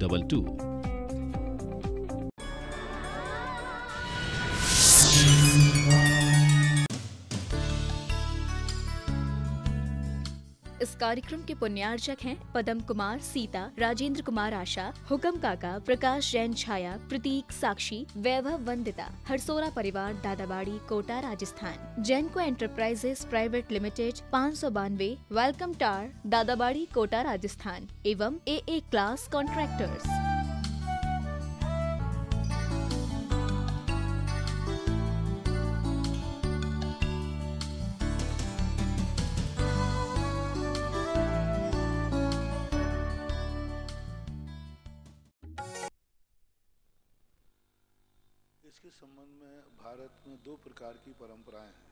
9222. इस कार्यक्रम के पुण्यार्चक हैं पदम कुमार, सीता, राजेंद्र कुमार, आशा, हुकम काका, प्रकाश जैन, छाया, प्रतीक, साक्षी, वैभव, वंदिता, हरसोरा परिवार, Dadabari, Kota, Rajasthan. Jainco enterprises private limited 592, welcome tower, Dadabari, Kota, Rajasthan एवं AA क्लास कॉन्ट्रैक्टर्स। इसके संबंध में भारत में 2 प्रकार की परंपराएं हैं।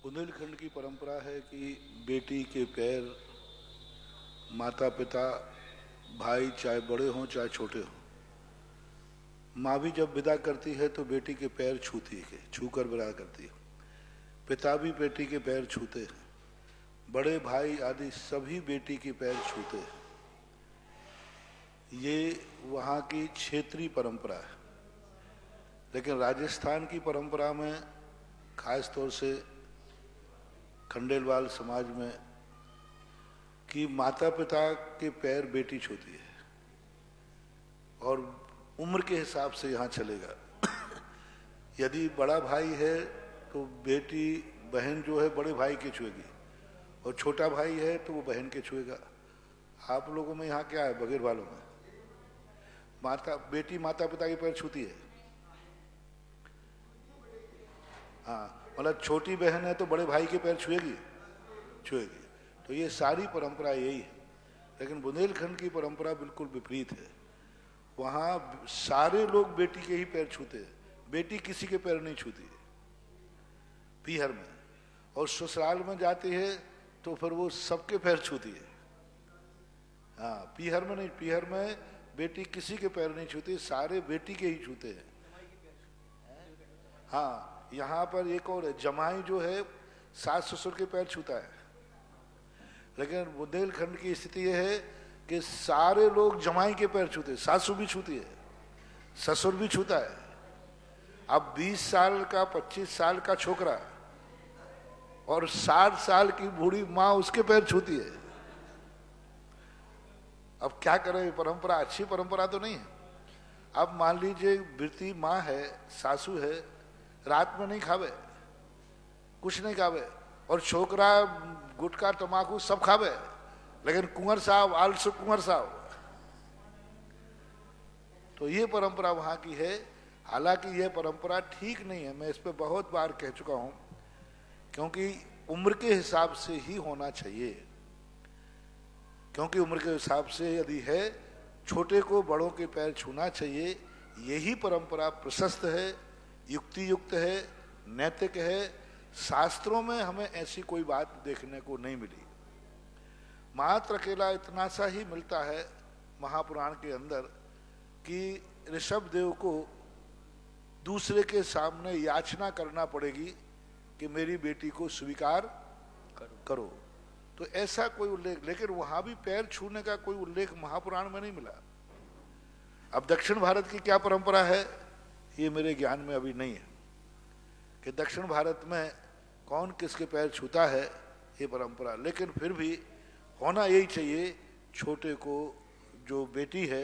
बुंदेलखंड की परंपरा है कि बेटी के पैर माता पिता भाई चाहे बड़े हों चाहे छोटे हों, माँ भी जब विदा करती है तो बेटी के पैर छूती है, छूकर विदा करती है। पिता भी बेटी के पैर छूते हैं, बड़े भाई आदि सभी बेटी के पैर छूते हैं। ये वहाँ की क्षेत्रीय परंपरा है। लेकिन राजस्थान की परंपरा में खास तौर से खंडेलवाल समाज में कि माता पिता के पैर बेटी छूती है और उम्र के हिसाब से यहाँ चलेगा। यदि बड़ा भाई है तो बेटी बहन जो है बड़े भाई के छुएगी और छोटा भाई है तो वो बहन के छुएगा। आप लोगों में यहाँ क्या है? बगैर वालों में बेटी माता पिता के पैर छूती है। हाँ, मतलब छोटी बहन है तो बड़े भाई के पैर छुएगी। तो ये सारी परंपरा यही है। लेकिन बुंदेलखंड की परंपरा बिल्कुल विपरीत है। वहाँ सारे लोग बेटी के ही पैर छूते हैं, बेटी किसी के पैर नहीं छूती है पीहर में। और ससुराल में जाती है तो फिर वो सबके पैर छूती है। हाँ, पीहर में नहीं, पीहर में बेटी किसी के पैर नहीं छूती, सारे बेटी के ही छूते हैं। हाँ, यहाँ पर एक और है, जमाई जो है सास ससुर के पैर छूता है। लेकिन बुंदेलखंड की स्थिति यह है कि सारे लोग जमाई के पैर छूते, सासू भी छूती है, ससुर भी छूता है। अब 20 साल का 25 साल का छोकरा और 60 साल की बूढ़ी माँ उसके पैर छूती है। अब क्या करें? परंपरा अच्छी परंपरा तो नहीं है। अब मान लीजिए वृत्ति माँ है, सासू है, रात में नहीं खावे, कुछ नहीं खावे, और छोकरा गुटखा तमाकू सब खावे, लेकिन कुंवर साहब आलसू कुंवर साहब। तो ये परंपरा वहां की है। हालांकि यह परंपरा ठीक नहीं है, मैं इस पे बहुत बार कह चुका हूं, क्योंकि उम्र के हिसाब से ही होना चाहिए। क्योंकि उम्र के हिसाब से यदि है, छोटे को बड़ों के पैर छूना चाहिए। यही परंपरा प्रशस्त है, युक्ति युक्त है, नैतिक है। शास्त्रों में हमें ऐसी कोई बात देखने को नहीं मिली। मात्र अकेला इतना सा ही मिलता है महापुराण के अंदर कि ऋषभ देव को दूसरे के सामने याचना करना पड़ेगी कि मेरी बेटी को स्वीकार करो। तो ऐसा कोई उल्लेख, लेकिन वहां भी पैर छूने का कोई उल्लेख महापुराण में नहीं मिला। अब दक्षिण भारत की क्या परंपरा है ये मेरे ज्ञान में अभी नहीं है कि दक्षिण भारत में कौन किसके पैर छूता है ये परंपरा। लेकिन फिर भी होना यही चाहिए, छोटे को जो बेटी है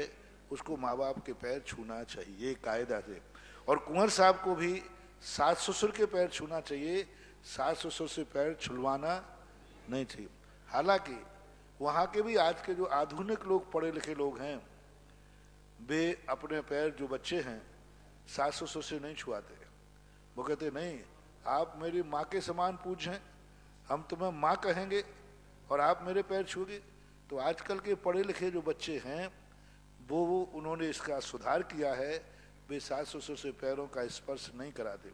उसको माँ बाप के पैर छूना चाहिए कायदा से। और कुंवर साहब को भी सास ससुर के पैर छूना चाहिए, सास ससुर से पैर छुलवाना नहीं चाहिए। हालांकि वहाँ के भी आज के जो आधुनिक लोग, पढ़े लिखे लोग हैं, वे अपने पैर जो बच्चे हैं सास ससुर से नहीं छुआते। वो कहते नहीं, आप मेरी माँ के समान पूज हैं, हम तुम्हें माँ कहेंगे और आप मेरे पैर छूगे। तो आजकल के पढ़े लिखे जो बच्चे हैं वो उन्होंने इसका सुधार किया है। वे सास ससुर से पैरों का स्पर्श नहीं कराते,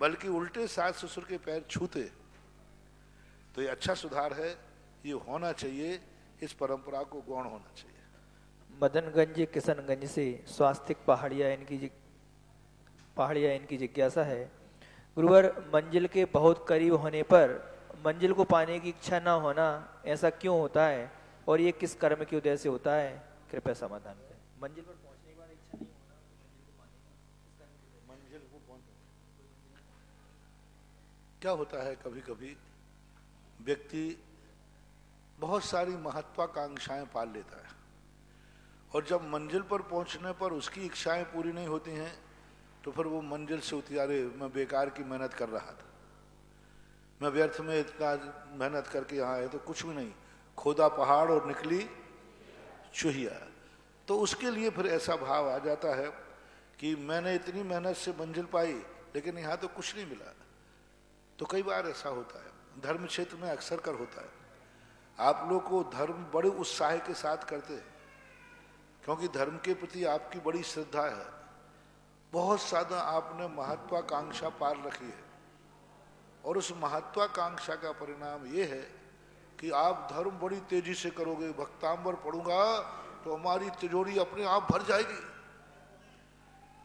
बल्कि उल्टे सास ससुर के पैर छूते। तो ये अच्छा सुधार है, ये होना चाहिए, इस परंपरा को गौण होना चाहिए। मदनगंज किशनगंज से स्वास्तिक पहाड़िया इनकी जिज्ञासा है। गुरुवर, मंजिल के बहुत करीब होने पर मंजिल को पाने की इच्छा न होना, ऐसा क्यों होता है? और ये किस कर्म के उदय से होता है, कृपया समाधान करें। मंजिल पर पहुंचने के बाद इच्छा नहीं होना, मंजिल को पहुंच क्या होता है, कभी कभी व्यक्ति बहुत सारी महत्वाकांक्षाएं पाल लेता है और जब मंजिल पर पहुंचने पर उसकी इच्छाएं पूरी नहीं होती हैं तो फिर वो मंजिल से उतरी, अरे मैं बेकार की मेहनत कर रहा था, मैं व्यर्थ में इतना मेहनत करके यहाँ आए तो कुछ भी नहीं, खोदा पहाड़ और निकली चूहिया। तो उसके लिए फिर ऐसा भाव आ जाता है कि मैंने इतनी मेहनत से मंजिल पाई लेकिन यहाँ तो कुछ नहीं मिला। तो कई बार ऐसा होता है, धर्म क्षेत्र में अक्सर कर होता है। आप लोग को धर्म बड़े उत्साह के साथ करते हैं क्योंकि धर्म के प्रति आपकी बड़ी श्रद्धा है, बहुत ज्यादा आपने महत्वाकांक्षा पाल रखी है और उस महत्वाकांक्षा का परिणाम ये है कि आप धर्म बड़ी तेजी से करोगे। भक्तांबर पढ़ूंगा तो हमारी तिजोरी अपने आप भर जाएगी,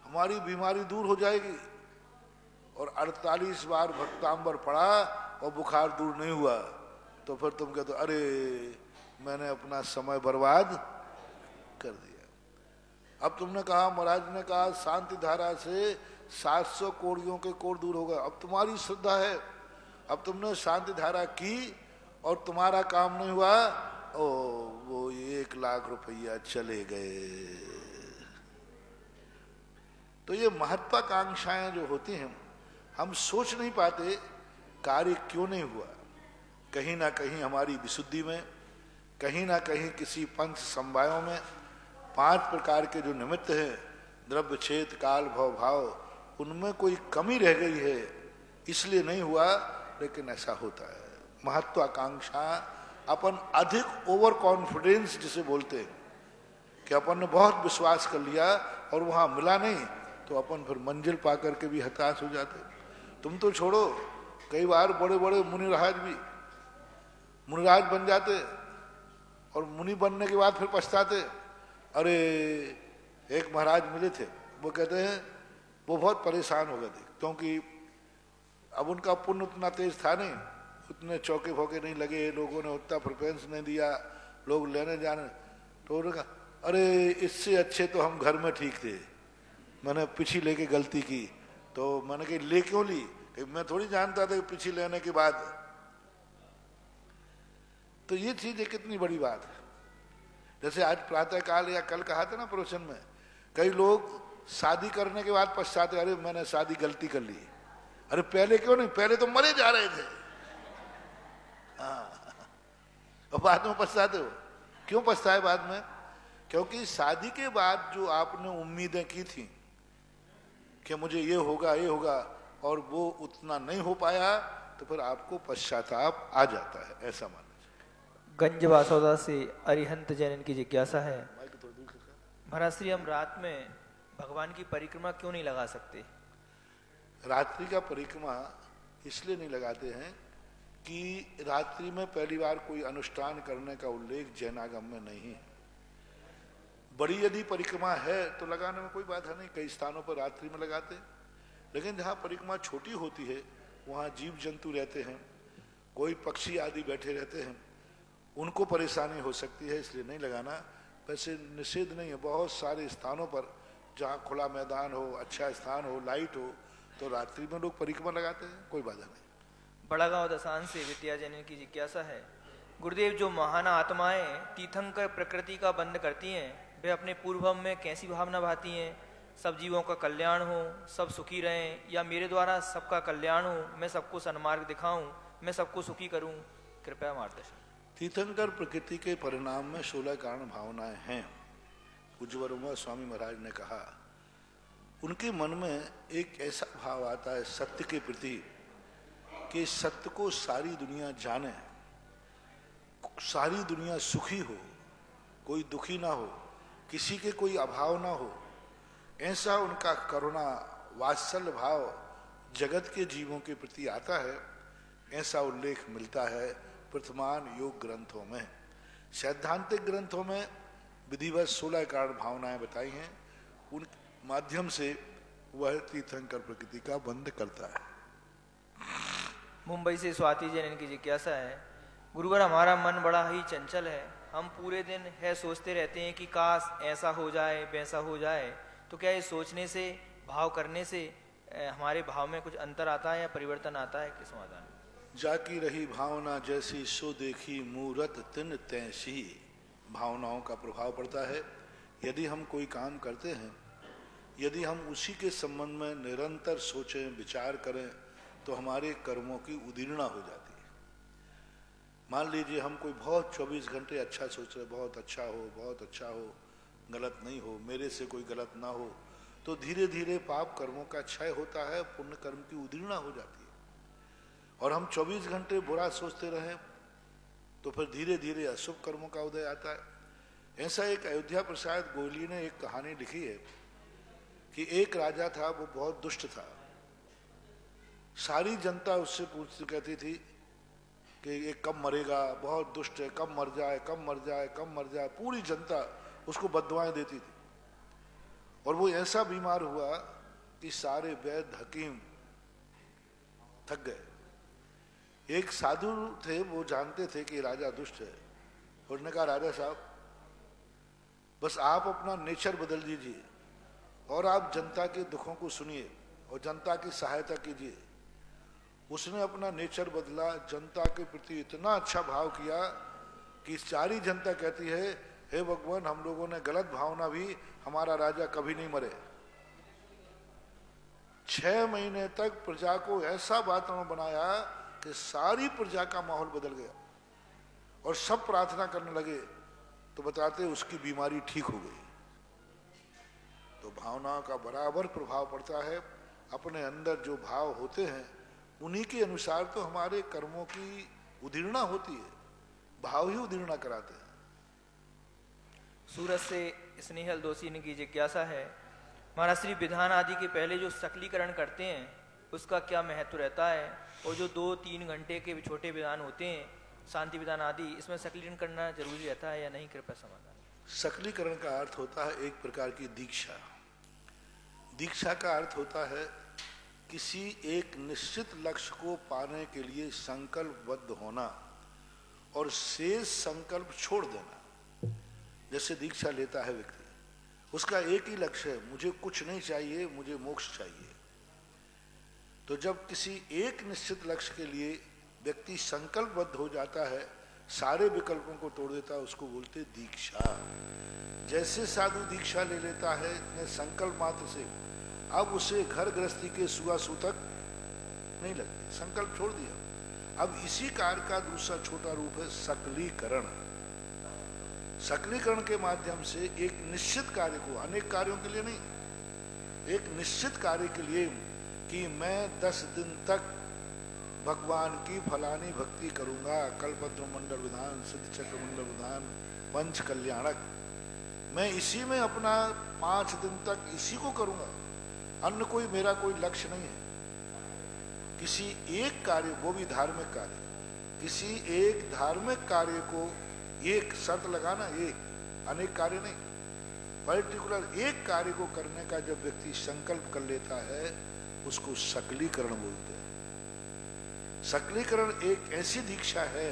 हमारी बीमारी दूर हो जाएगी। और 48 बार भक्तांबर पढ़ा और बुखार दूर नहीं हुआ तो फिर तुम कहते अरे मैंने अपना समय बर्बाद कर दिया। अब तुमने कहा, महाराज ने कहा शांति धारा से 700 कोड़ियों के कोड़ दूर होगा। अब तुम्हारी श्रद्धा है, अब तुमने शांति धारा की और तुम्हारा काम नहीं हुआ, ओ वो 1 लाख रुपया चले गए। तो ये महत्वाकांक्षाएं जो होती हैं, हम सोच नहीं पाते कार्य क्यों नहीं हुआ। कहीं ना कहीं हमारी विशुद्धि में, कहीं ना कहीं किसी पंच समवायों में 5 प्रकार के जो निमित्त हैं, द्रव्य क्षेत काल भव भाव, उनमें कोई कमी रह गई है इसलिए नहीं हुआ। लेकिन ऐसा होता है, महत्वाकांक्षा, अपन अधिक ओवर कॉन्फिडेंस जिसे बोलते हैं कि अपन ने बहुत विश्वास कर लिया और वहां मिला नहीं तो अपन फिर मंजिल पा करके भी हताश हो जाते। तुम तो छोड़ो, कई बार बड़े बड़े मुनिराज भी मुनिराज बन जाते और मुनि बनने के बाद फिर पछताते। अरे एक महाराज मिले थे, वो कहते हैं वो बहुत परेशान हो गए थे क्योंकि अब उनका पुण्य उतना तेज था नहीं, उतने चौके भौके नहीं लगे, लोगों ने उतना प्रेफरेंस नहीं दिया, लोग लेने जाने। तो उन्होंने कहा अरे इससे अच्छे तो हम घर में ठीक थे, मैंने पीछे लेके गलती की। तो मैंने कही ले क्यों ली, मैं थोड़ी जानता था कि पीछे लेने के बाद। तो ये चीज एक कितनी बड़ी बात है। जैसे आज प्रातः काल या कल कहा था ना प्रवचन में, कई लोग शादी करने के बाद पछताते, अरे मैंने शादी गलती कर ली। अरे पहले क्यों नहीं, पहले तो मरे जा रहे थे। और बाद में पछताते हो। क्यों पछताए बाद में? क्योंकि शादी के बाद जो आपने उम्मीदें की थी कि मुझे ये होगा ये होगा और वो उतना नहीं हो पाया तो फिर आपको पश्चाताप आ जाता है, ऐसा माना। गंज वासौदा से अरिहंत जैन की जिज्ञासा है, महाराज श्री हम रात में भगवान की परिक्रमा क्यों नहीं लगा सकते? रात्रि का परिक्रमा इसलिए नहीं लगाते हैं कि रात्रि में पहली बार कोई अनुष्ठान करने का उल्लेख जैनागम में नहीं है। बड़ी यदि परिक्रमा है तो लगाने में कोई बाधा नहीं, कई स्थानों पर रात्रि में लगाते। लेकिन जहाँ परिक्रमा छोटी होती है वहाँ जीव जंतु रहते हैं, कोई पक्षी आदि बैठे रहते हैं, उनको परेशानी हो सकती है, इसलिए नहीं लगाना। वैसे निषेध नहीं है, बहुत सारे स्थानों पर जहाँ खुला मैदान हो, अच्छा स्थान हो, लाइट हो, तो रात्रि में लोग परिक्रमा लगाते हैं, कोई बाधा नहीं। बड़ा गांव दसान से विद्या जैन की जिज्ञासा है, गुरुदेव जो महान आत्माएं तीर्थंकर प्रकृति का बंद करती हैं, वे अपने पूर्वम में कैसी भावना भाती हैं? सब जीवों का कल्याण हो, सब सुखी रहें, या मेरे द्वारा सबका कल्याण हो, मैं सबको सन्मार्ग दिखाऊं, मैं सबको सुखी करूं? कृपया मार्गदर्शन। तीर्थंकर प्रकृति के परिणाम में 16 कारण भावनाएं हैं। पूज्य वर्मा स्वामी महाराज ने कहा, उनके मन में एक ऐसा भाव आता है सत्य के प्रति कि सत्य को सारी दुनिया जाने, सारी दुनिया सुखी हो, कोई दुखी ना हो, किसी के कोई अभाव ना हो, ऐसा उनका करुणा वात्सल्य भाव जगत के जीवों के प्रति आता है। ऐसा उल्लेख मिलता है वर्तमान योग ग्रंथों में। सैद्धांतिक ग्रंथों में विधिवत 16 कारण भावनाएं बताई हैं, उन माध्यम से वह तीर्थंकर प्रकृति का बंध करता है। मुंबई से स्वाति जैन की जिज्ञासा है, गुरुवर हमारा मन बड़ा ही चंचल है, हम पूरे दिन है सोचते रहते हैं कि काश ऐसा हो जाए वैसा हो जाए, तो क्या ये सोचने से, भाव करने से हमारे भाव में कुछ अंतर आता है या परिवर्तन आता है? किस समाधान? जाकी रही भावना जैसी सो देखी मूरत तिन तैसी। भावनाओं का प्रभाव पड़ता है। यदि हम कोई काम करते हैं, यदि हम उसी के संबंध में निरंतर सोचें, विचार करें, तो हमारे कर्मों की उदीर्णा हो जाती है। मान लीजिए हम कोई बहुत 24 घंटे अच्छा सोच रहे, बहुत अच्छा हो, बहुत अच्छा हो, गलत नहीं हो, मेरे से कोई गलत ना हो, तो धीरे धीरे पाप कर्मों का क्षय होता है, पुण्य कर्म की उदीर्णा हो जाती है। और हम 24 घंटे बुरा सोचते रहें तो फिर धीरे धीरे अशुभ कर्मों का उदय आता है। ऐसा एक अयोध्या प्रसाद गोयली ने एक कहानी लिखी है कि एक राजा था, वो बहुत दुष्ट था। सारी जनता उससे पूछती कहती थी कि ये कब मरेगा, बहुत दुष्ट है, कब मर जाए, कब मर जाए, कब मर जाए। पूरी जनता उसको बददुआएं देती थी। और वो ऐसा बीमार हुआ कि सारे वैद्य हकीम थक गए। एक साधु थे, वो जानते थे कि राजा दुष्ट है। उन्होंने कहा, राजा साहब, बस आप अपना नेचर बदल दीजिए और आप जनता के दुखों को सुनिए और जनता की सहायता कीजिए। उसने अपना नेचर बदला, जनता के प्रति इतना अच्छा भाव किया कि सारी जनता कहती है, हे भगवान, हम लोगों ने गलत भावना भी, हमारा राजा कभी नहीं मरे। 6 महीने तक प्रजा को ऐसा वातावरण बनाया कि सारी प्रजा का माहौल बदल गया और सब प्रार्थना करने लगे। तो बताते उसकी बीमारी ठीक हो गई। तो भावनाओं का बराबर प्रभाव पड़ता है। अपने अंदर जो भाव होते हैं उन्हीं के अनुसार तो हमारे कर्मों की उदीर्णा होती है। भाव ही उदीर्णा कराते हैं। सूरत से स्नेहल दोषी ने की जिज्ञासा है, महाराज श्री विधान आदि के पहले जो सकलीकरण करते हैं उसका क्या महत्व रहता है? और जो 2-3 घंटे के छोटे विधान होते हैं, शांति विधान आदि, इसमें सकलीकरण करना जरूरी रहता है या नहीं? कृपया समाधान। सकलीकरण का अर्थ होता है एक प्रकार की दीक्षा। दीक्षा का अर्थ होता है किसी एक निश्चित लक्ष्य को पाने के लिए संकल्पबद्ध होना और शेष संकल्प छोड़ देना। जैसे दीक्षा लेता है व्यक्ति, उसका एक ही लक्ष्य है, मुझे कुछ नहीं चाहिए, मुझे मोक्ष चाहिए। तो जब किसी एक निश्चित लक्ष्य के लिए व्यक्ति संकल्पबद्ध हो जाता है, सारे विकल्पों को तोड़ देता है, उसको बोलते दीक्षा। जैसे साधु दीक्षा ले लेता है ने संकल्प मात्र से, अब उसे घर गृहस्थी के सुआ सूतक नहीं लगते, संकल्प छोड़ दिया। अब इसी कार्य का दूसरा छोटा रूप है सकलीकरण। सकलीकरण के माध्यम से एक निश्चित कार्य को, अनेक कार्यों के लिए नहीं, एक निश्चित कार्य के लिए कि मैं 10 दिन तक भगवान की फलानी भक्ति करूंगा, कल्पद्रुम मंडल विधान, सिद्ध चक्र मंडल विधान, पंच कल्याणक, मैं इसी में अपना 5 दिन तक इसी को करूंगा, अन्य कोई मेरा कोई लक्ष्य नहीं है। किसी एक कार्य, वो भी धार्मिक कार्य, किसी एक धार्मिक कार्य को एक शर्त लगाना, एक, अनेक कार्य नहीं, पर्टिकुलर एक कार्य को करने का जब व्यक्ति संकल्प कर लेता है उसको सकलीकरण बोलते हैं। सकलीकरण एक ऐसी दीक्षा है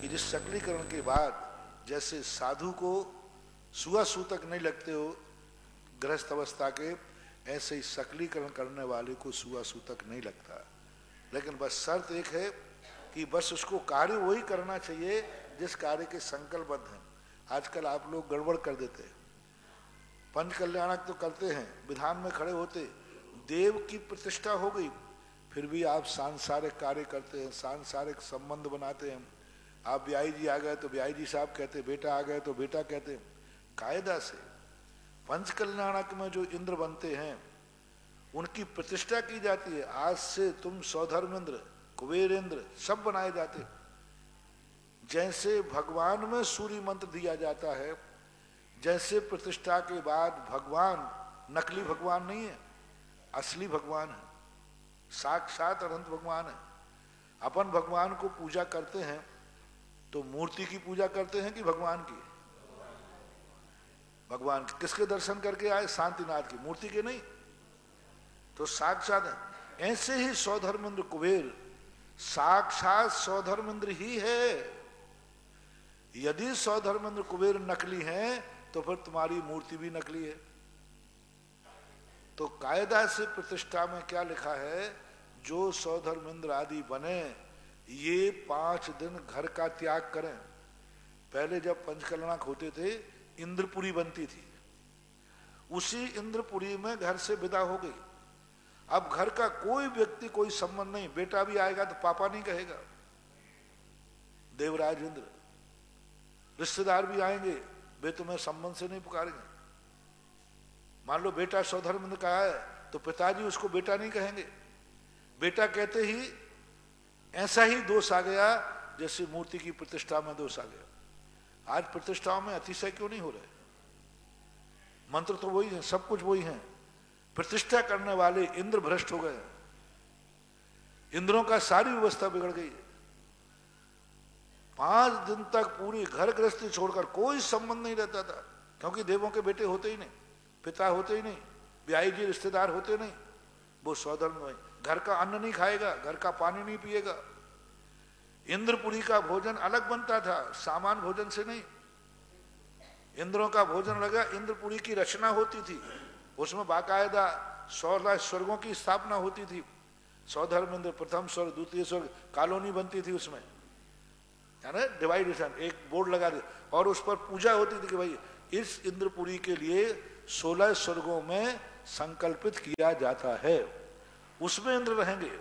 कि जिस सकलीकरण के बाद जैसे साधु को सुआ सूतक नहीं लगते हो गृहस्थ अवस्था के, ऐसे ही सकलीकरण करने वाले को सुआ सूतक नहीं लगता। लेकिन बस शर्त एक है कि बस उसको कार्य वही करना चाहिए जिस कार्य के संकल्पबद्ध हैं। आजकल आप लोग गड़बड़ कर देते हैं। पंच कल्याणक तो करते हैं, विधान में खड़े होते, देव की प्रतिष्ठा हो गई, फिर भी आप सांसारिक कार्य करते हैं, सांसारिक संबंध बनाते हैं। आप ब्याई जी आ गए तो ब्याई जी साहब कहते, बेटा आ गए तो बेटा कहते। कायदा से पंच कल्याणक में जो इंद्र बनते हैं उनकी प्रतिष्ठा की जाती है। आज से तुम सौधर्मेंद्र, कुबेर इंद्र सब बनाए जाते। जैसे भगवान में सूर्य मंत्र दिया जाता है, जैसे प्रतिष्ठा के बाद भगवान नकली भगवान नहीं है, असली भगवान है, साक्षात अनंत भगवान है। अपन भगवान को पूजा करते हैं तो मूर्ति की पूजा करते हैं कि भगवान की? भगवान किसके दर्शन करके आए? शांतिनाथ की, मूर्ति के नहीं। तो साक्षात है। ऐसे ही सौधर्मेंद्र कुबेर साक्षात सौधर्मेंद्र ही है। यदि सौधर्मेंद्र कुबेर नकली हैं तो फिर तुम्हारी मूर्ति भी नकली है। तो कायदा से प्रतिष्ठा में क्या लिखा है, जो सौधर्मेंद्र आदि बने ये 5 दिन घर का त्याग करें। पहले जब पंचकल्याणक होते थे इंद्रपुरी बनती थी, उसी इंद्रपुरी में घर से विदा हो गई। अब घर का कोई व्यक्ति कोई संबंध नहीं, बेटा भी आएगा तो पापा नहीं कहेगा, देवराज इंद्र। रिश्तेदार भी आएंगे, वे तुम्हें संबंध से नहीं पुकारेंगे। मान लो बेटा सौधर्मेंद्र का है तो पिताजी उसको बेटा नहीं कहेंगे। बेटा कहते ही ऐसा ही दोष आ गया जैसे मूर्ति की प्रतिष्ठा में दोष आ गया। आज प्रतिष्ठाओं में अतिशय क्यों नहीं हो रहे? मंत्र तो वही है, सब कुछ वही है। प्रतिष्ठा करने वाले इंद्र भ्रष्ट हो गए, इंद्रों का सारी व्यवस्था बिगड़ गई है। 5 दिन तक पूरी घर गृहस्थी छोड़कर कोई संबंध नहीं रहता था, क्योंकि देवों के बेटे होते ही नहीं, पिता होते ही नहीं, ब्याही जी रिश्तेदार होते नहीं, वो सौधर्म में घर का अन्न नहीं खाएगा, घर का पानी नहीं पिएगा। इंद्रपुरी का भोजन अलग बनता था, सामान भोजन से नहीं। इंद्रों का भोजन लगा, इंद्रपुरी की रचना होती थी, उसमें बाकायदा 16 स्वर्गों की स्थापना होती थी। सौधर्मेंद्र प्रथम स्वर्ग, द्वितीय स्वर्ग, कॉलोनी बनती थी उसमें, है ना, डिवाइडेशन, एक बोर्ड लगा दे, और उस पर पूजा होती थी कि भाई इस इंद्रपुरी के लिए 16 स्वर्गों में संकल्पित किया जाता है, उसमें इंद्र रहेंगे,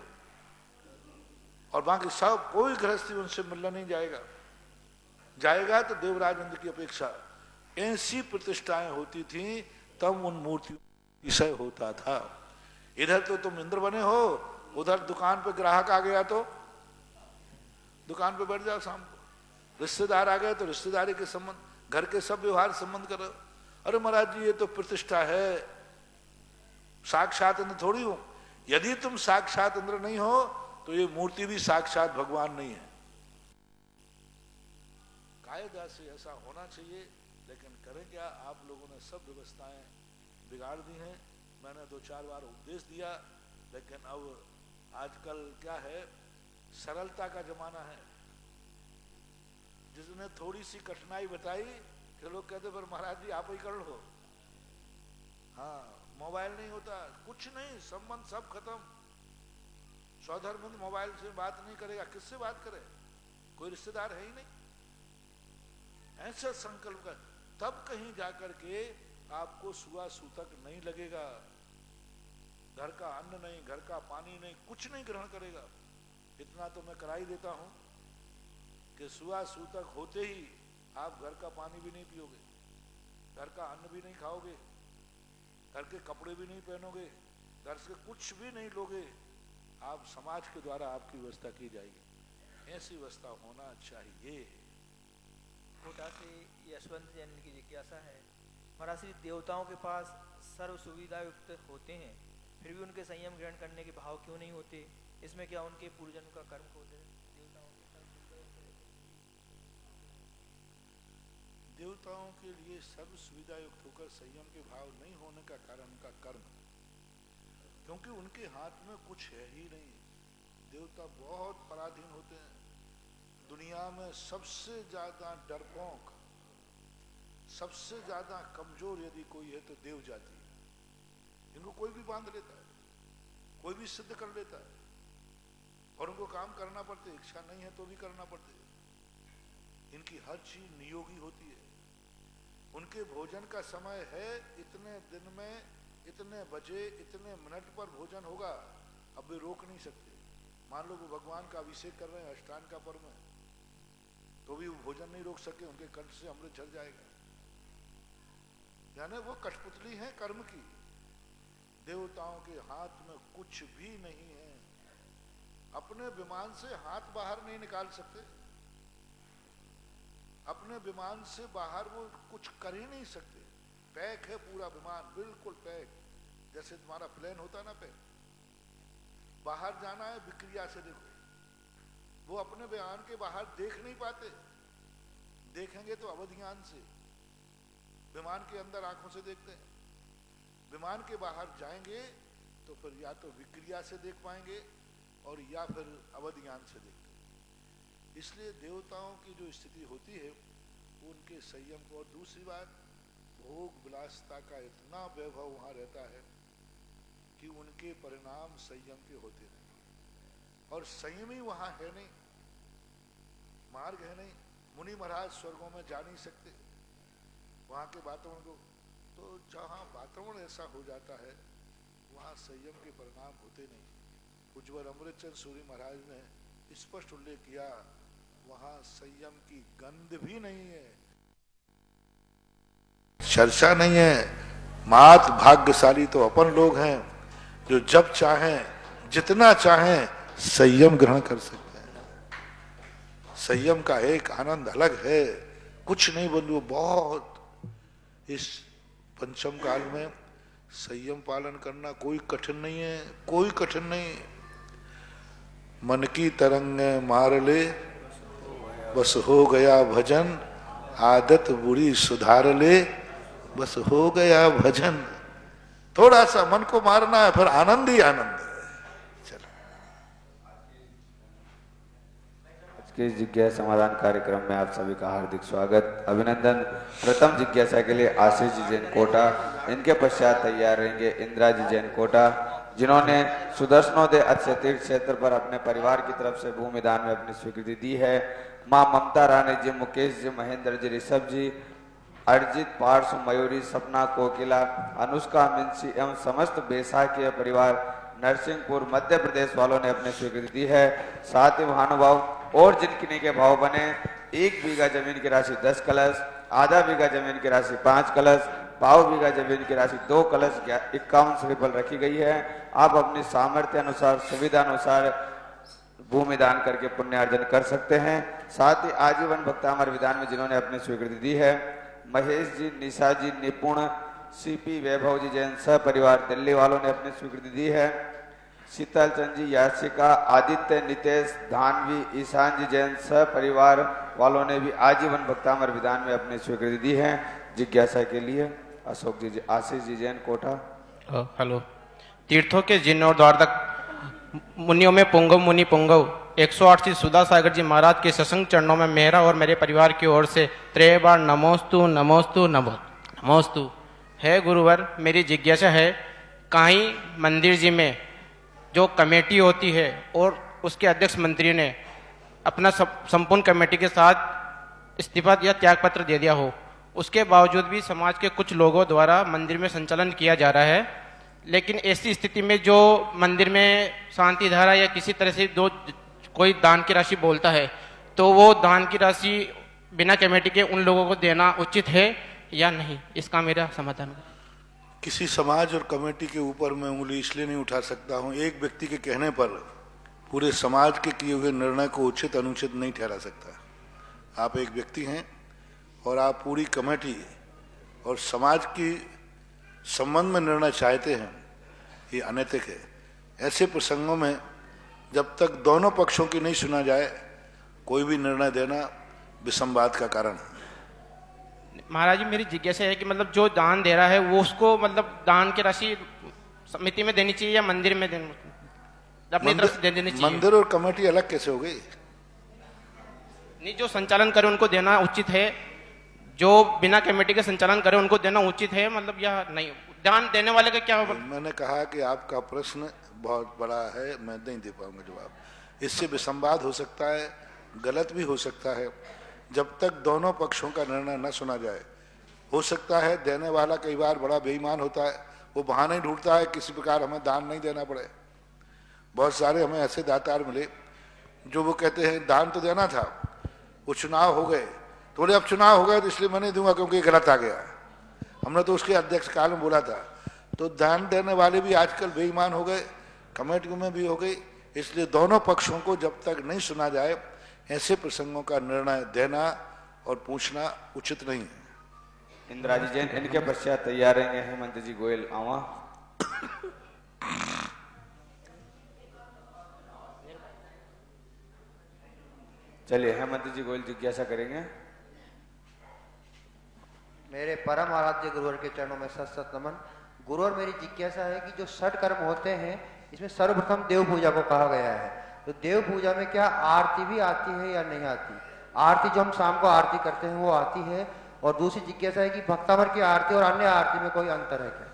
और बाकी सब कोई गृहस्थी उनसे मिलने नहीं जाएगा। जाएगा तो देवराज इंद्र की अपेक्षा। ऐसी प्रतिष्ठाएं होती थी, तब उन मूर्तियों का विषय होता था। इधर तो तुम इंद्र बने हो, उधर दुकान पे ग्राहक आ गया तो दुकान पे बैठ जाओ शाम को, रिश्तेदार आ गए तो रिश्तेदारी के संबंध, घर के सब व्यवहार संबंध करो। अरे महाराज जी ये तो प्रतिष्ठा है, साक्षात इंद्र थोड़ी हो। यदि तुम साक्षात इंद्र नहीं हो तो ये मूर्ति भी साक्षात भगवान नहीं है। कायदा से ऐसा होना चाहिए, लेकिन करें क्या? आप लोगों ने सब व्यवस्थाएं बिगाड़ दी हैं। मैंने 2-4 बार उपदेश दिया, लेकिन अब आजकल क्या है, सरलता का जमाना है। जिसने थोड़ी सी कठिनाई बताई कि लोग कहते पर महाराज जी आप ही कर लो। हाँ, मोबाइल नहीं होता, कुछ नहीं, संबंध सब खत्म। सौधर्मेंद्र मोबाइल से बात नहीं करेगा, किससे बात करे? कोई रिश्तेदार है ही नहीं। ऐसा संकल्प कर, तब कहीं जाकर के आपको सुआ सूतक नहीं लगेगा। घर का अन्न नहीं, घर का पानी नहीं, कुछ नहीं ग्रहण करेगा। इतना तो मैं करा ही देता हूं कि सुआ सूतक होते ही आप घर का पानी भी नहीं पियोगे, घर का अन्न भी नहीं खाओगे, घर के कपड़े भी नहीं पहनोगे, घर से कुछ भी नहीं लोगे। आप समाज के द्वारा आपकी व्यवस्था की जाएगी। ऐसी व्यवस्था होना चाहिए। कोटा से यशवंत जैन की जिज्ञासा है, महाराज श्री देवताओं के पास सर्व सुविधा युक्त होते हैं, फिर भी उनके संयम ग्रहण करने के भाव क्यों नहीं होते? इसमें क्या उनके पूर्वजन्म का कर्म होते है? देवताओं के लिए सर्व सुविधा युक्त होकर संयम के भाव नहीं होने का कारण उनका कर्म, क्योंकि उनके हाथ में कुछ है ही नहीं। देवता बहुत पराधीन होते हैं। दुनिया में सबसे ज्यादा डरपोक, सबसे ज्यादा कमजोर यदि कोई है तो देव जाति है। इनको कोई भी बांध लेता है, कोई भी सिद्ध कर लेता है, और उनको काम करना पड़ता है। इच्छा नहीं है तो भी करना पड़ता है। इनकी हर चीज नियोगी होती है। उनके भोजन का समय है, इतने दिन में इतने बजे इतने मिनट पर भोजन होगा, अब वे रोक नहीं सकते। मान लो वो भगवान का अभिषेक कर रहे हैं अष्टांग का पर्व में, तो भी वो भोजन नहीं रोक सके, उनके कंठ से अमृत झर जाएगा। यानी वो कठपुतली है कर्म की। देवताओं के हाथ में कुछ भी नहीं है। अपने विमान से हाथ बाहर नहीं निकाल सकते, अपने विमान से बाहर वो कुछ कर ही नहीं सकते। पैक है पूरा विमान, बिल्कुल पैक, जैसे तुम्हारा प्लेन होता है ना पैक। बाहर जाना है विक्रिया से देखो, वो अपने विमान के बाहर देख नहीं पाते। देखेंगे तो अवधियान से, विमान के अंदर आंखों से देखते हैं। विमान के बाहर जाएंगे तो फिर या तो विक्रिया से देख पाएंगे और या फिर अवधियान से देखते हैं। इसलिए देवताओं की जो स्थिति होती है उनके संयम को। और दूसरी बात, भोग विलासता का इतना वैभव वहां रहता है कि उनके परिणाम संयम के होते नहीं, और संयम ही वहां है नहीं, मार्ग है नहीं। मुनि महाराज स्वर्गों में जा नहीं सकते वहां के वातावरण को, तो जहां वातावरण ऐसा हो जाता है वहां संयम के परिणाम होते नहीं। उज्ज्वल अमृतचंद सूरी महाराज ने स्पष्ट उल्लेख किया, वहां संयम की गंध भी नहीं है, चर्चा नहीं है। मात भाग्यशाली तो अपन लोग हैं जो जब चाहें जितना चाहें संयम ग्रहण कर सकते हैं। संयम का एक आनंद अलग है, कुछ नहीं बंधु, बहुत इस पंचम काल में संयम पालन करना कोई कठिन नहीं है, कोई कठिन नहीं। मन की तरंग मार ले बस हो गया भजन, आदत बुरी सुधार ले बस हो गया भजन। थोड़ा सा मन को मारना है, फिर आनंद ही आनंद है। चलो, आज के जिज्ञासा समाधान कार्यक्रम में आप सभी का हार्दिक स्वागत, अभिनंदन। प्रथम जिज्ञासा के लिए आशीष जी जैन कोटा, इनके पश्चात तैयार रहेंगे इंदिरा जी जैन कोटा, जिन्होंने सुदर्शनोदय अक्षय तीर्थ क्षेत्र पर अपने परिवार की तरफ से भूमि दान में अपनी स्वीकृति दी है। मां ममता रानी जी, मुकेश जी, महेंद्र जी, ऋषभ जी, अर्जित, पार्श्व, मयूरी, सपना, कोकिला, अनुष्का, मिंसी एवं समस्त बैसाखी परिवार नरसिंहपुर मध्य प्रदेश वालों ने अपनी स्वीकृति दी है। साथ ही महानुभाव और जिनकी के भाव बने 1 बीघा जमीन की राशि 10 कलश, आधा बीघा जमीन की राशि 5 कलश, पाव बीघा जमीन की राशि 2 कलश 51 श्रीफल रखी गई है। आप अपनी सामर्थ्य अनुसार, सुविधा अनुसार भूमि दान करके पुण्यार्जन कर सकते हैं। साथ ही आजीवन भक्तामर विधान में जिन्होंने अपनी स्वीकृति दी है, महेश जी, निशा जी, निपुण, सीपी, वैभव जी जैन सह परिवार दिल्ली वालों ने अपनी स्वीकृति दी है। शीतल चंद जी, याशिका, आदित्य, नितेश, धानवी, ईशान जी जैन सह परिवार वालों ने भी आजीवन भक्तामर विधान में अपनी स्वीकृति दी है। जिज्ञासा के लिए अशोक जी, आशीष जी जैन कोटा। हेलो। तीर्थों के जीर्णोद्धार तक मुनियों में पुंगव मुनि पुंगव 108 श्री सुधा सागर जी महाराज के सत्संग चरणों में मेरा और मेरे परिवार की ओर से 3 बार नमोस्तु नमोस्तु नमोस्तु। है गुरुवर, मेरी जिज्ञासा है, कहीं मंदिर जी में जो कमेटी होती है और उसके अध्यक्ष मंत्री ने अपना संपूर्ण कमेटी के साथ इस्तीफा या त्यागपत्र दे दिया हो, उसके बावजूद भी समाज के कुछ लोगों द्वारा मंदिर में संचालन किया जा रहा है, लेकिन ऐसी स्थिति में जो मंदिर में शांति धारा या किसी तरह से कोई दान की राशि बोलता है, तो वो दान की राशि बिना कमेटी के उन लोगों को देना उचित है या नहीं? इसका मेरा समाधान है। किसी समाज और कमेटी के ऊपर मैं उंगली इसलिए नहीं उठा सकता हूं, एक व्यक्ति के कहने पर पूरे समाज के किए हुए निर्णय को उचित अनुचित नहीं ठहरा सकता। आप एक व्यक्ति हैं और आप पूरी कमेटी और समाज की संबंध में निर्णय चाहते हैं, ये अनैतिक है। ऐसे प्रसंगों में जब तक दोनों पक्षों की नहीं सुना जाए, कोई भी निर्णय देना विसंवाद का कारण है। महाराज जी, मेरी जिज्ञासा है कि मतलब जो दान दे रहा है वो उसको मतलब दान की राशि समिति में देनी चाहिए या मंदिर में अपनी तरफ से दे देनी चाहिए? मंदिर और कमेटी अलग कैसे हो गई? नहीं, जो संचालन करे उनको देना उचित है, जो बिना कमेटी के संचालन करे उनको देना उचित है, मतलब या नहीं? दान देने वाले का क्या होगा? मैंने कहा कि आपका प्रश्न बहुत बड़ा है, मैं नहीं दे पाऊंगा जवाब। इससे विसंवाद हो सकता है, गलत भी हो सकता है। जब तक दोनों पक्षों का निर्णय न सुना जाए, हो सकता है देने वाला कई बार बड़ा बेईमान होता है, वो बहाना ही ढूंढता है किसी प्रकार हमें दान नहीं देना पड़े। बहुत सारे हमें ऐसे दातार मिले जो वो कहते हैं दान तो देना था, वो चुनाव हो गए, थोड़े अब चुनाव हो गए तो इसलिए मैं नहीं दूंगा क्योंकि गलत आ गया। हमने तो उसके अध्यक्ष काल में बोला था। तो दान देने वाले भी आजकल बेईमान हो गए, कमेटी में भी हो गई। इसलिए दोनों पक्षों को जब तक नहीं सुना जाए, ऐसे प्रसंगों का निर्णय देना और पूछना उचित नहीं है। इंदिरा जी जैन, इनके पश्चात तैयार रहेंगे हेमंत जी गोयल आवा। चलिए हेमंत जी गोयल जिज्ञासा करेंगे। मेरे परम आराध्य गुरुवर के चरणों में सत सत नमन। गुरुवर, मेरी जिज्ञासा है कि जो षट कर्म होते हैं, इसमें सर्वप्रथम देव पूजा को कहा गया है, तो देव पूजा में क्या आरती भी आती है या नहीं आती? आरती जो हम शाम को आरती करते हैं वो आती है, और दूसरी जिज्ञासा है कि भक्तामर की आरती और अन्य आरती में कोई अंतर है क्या?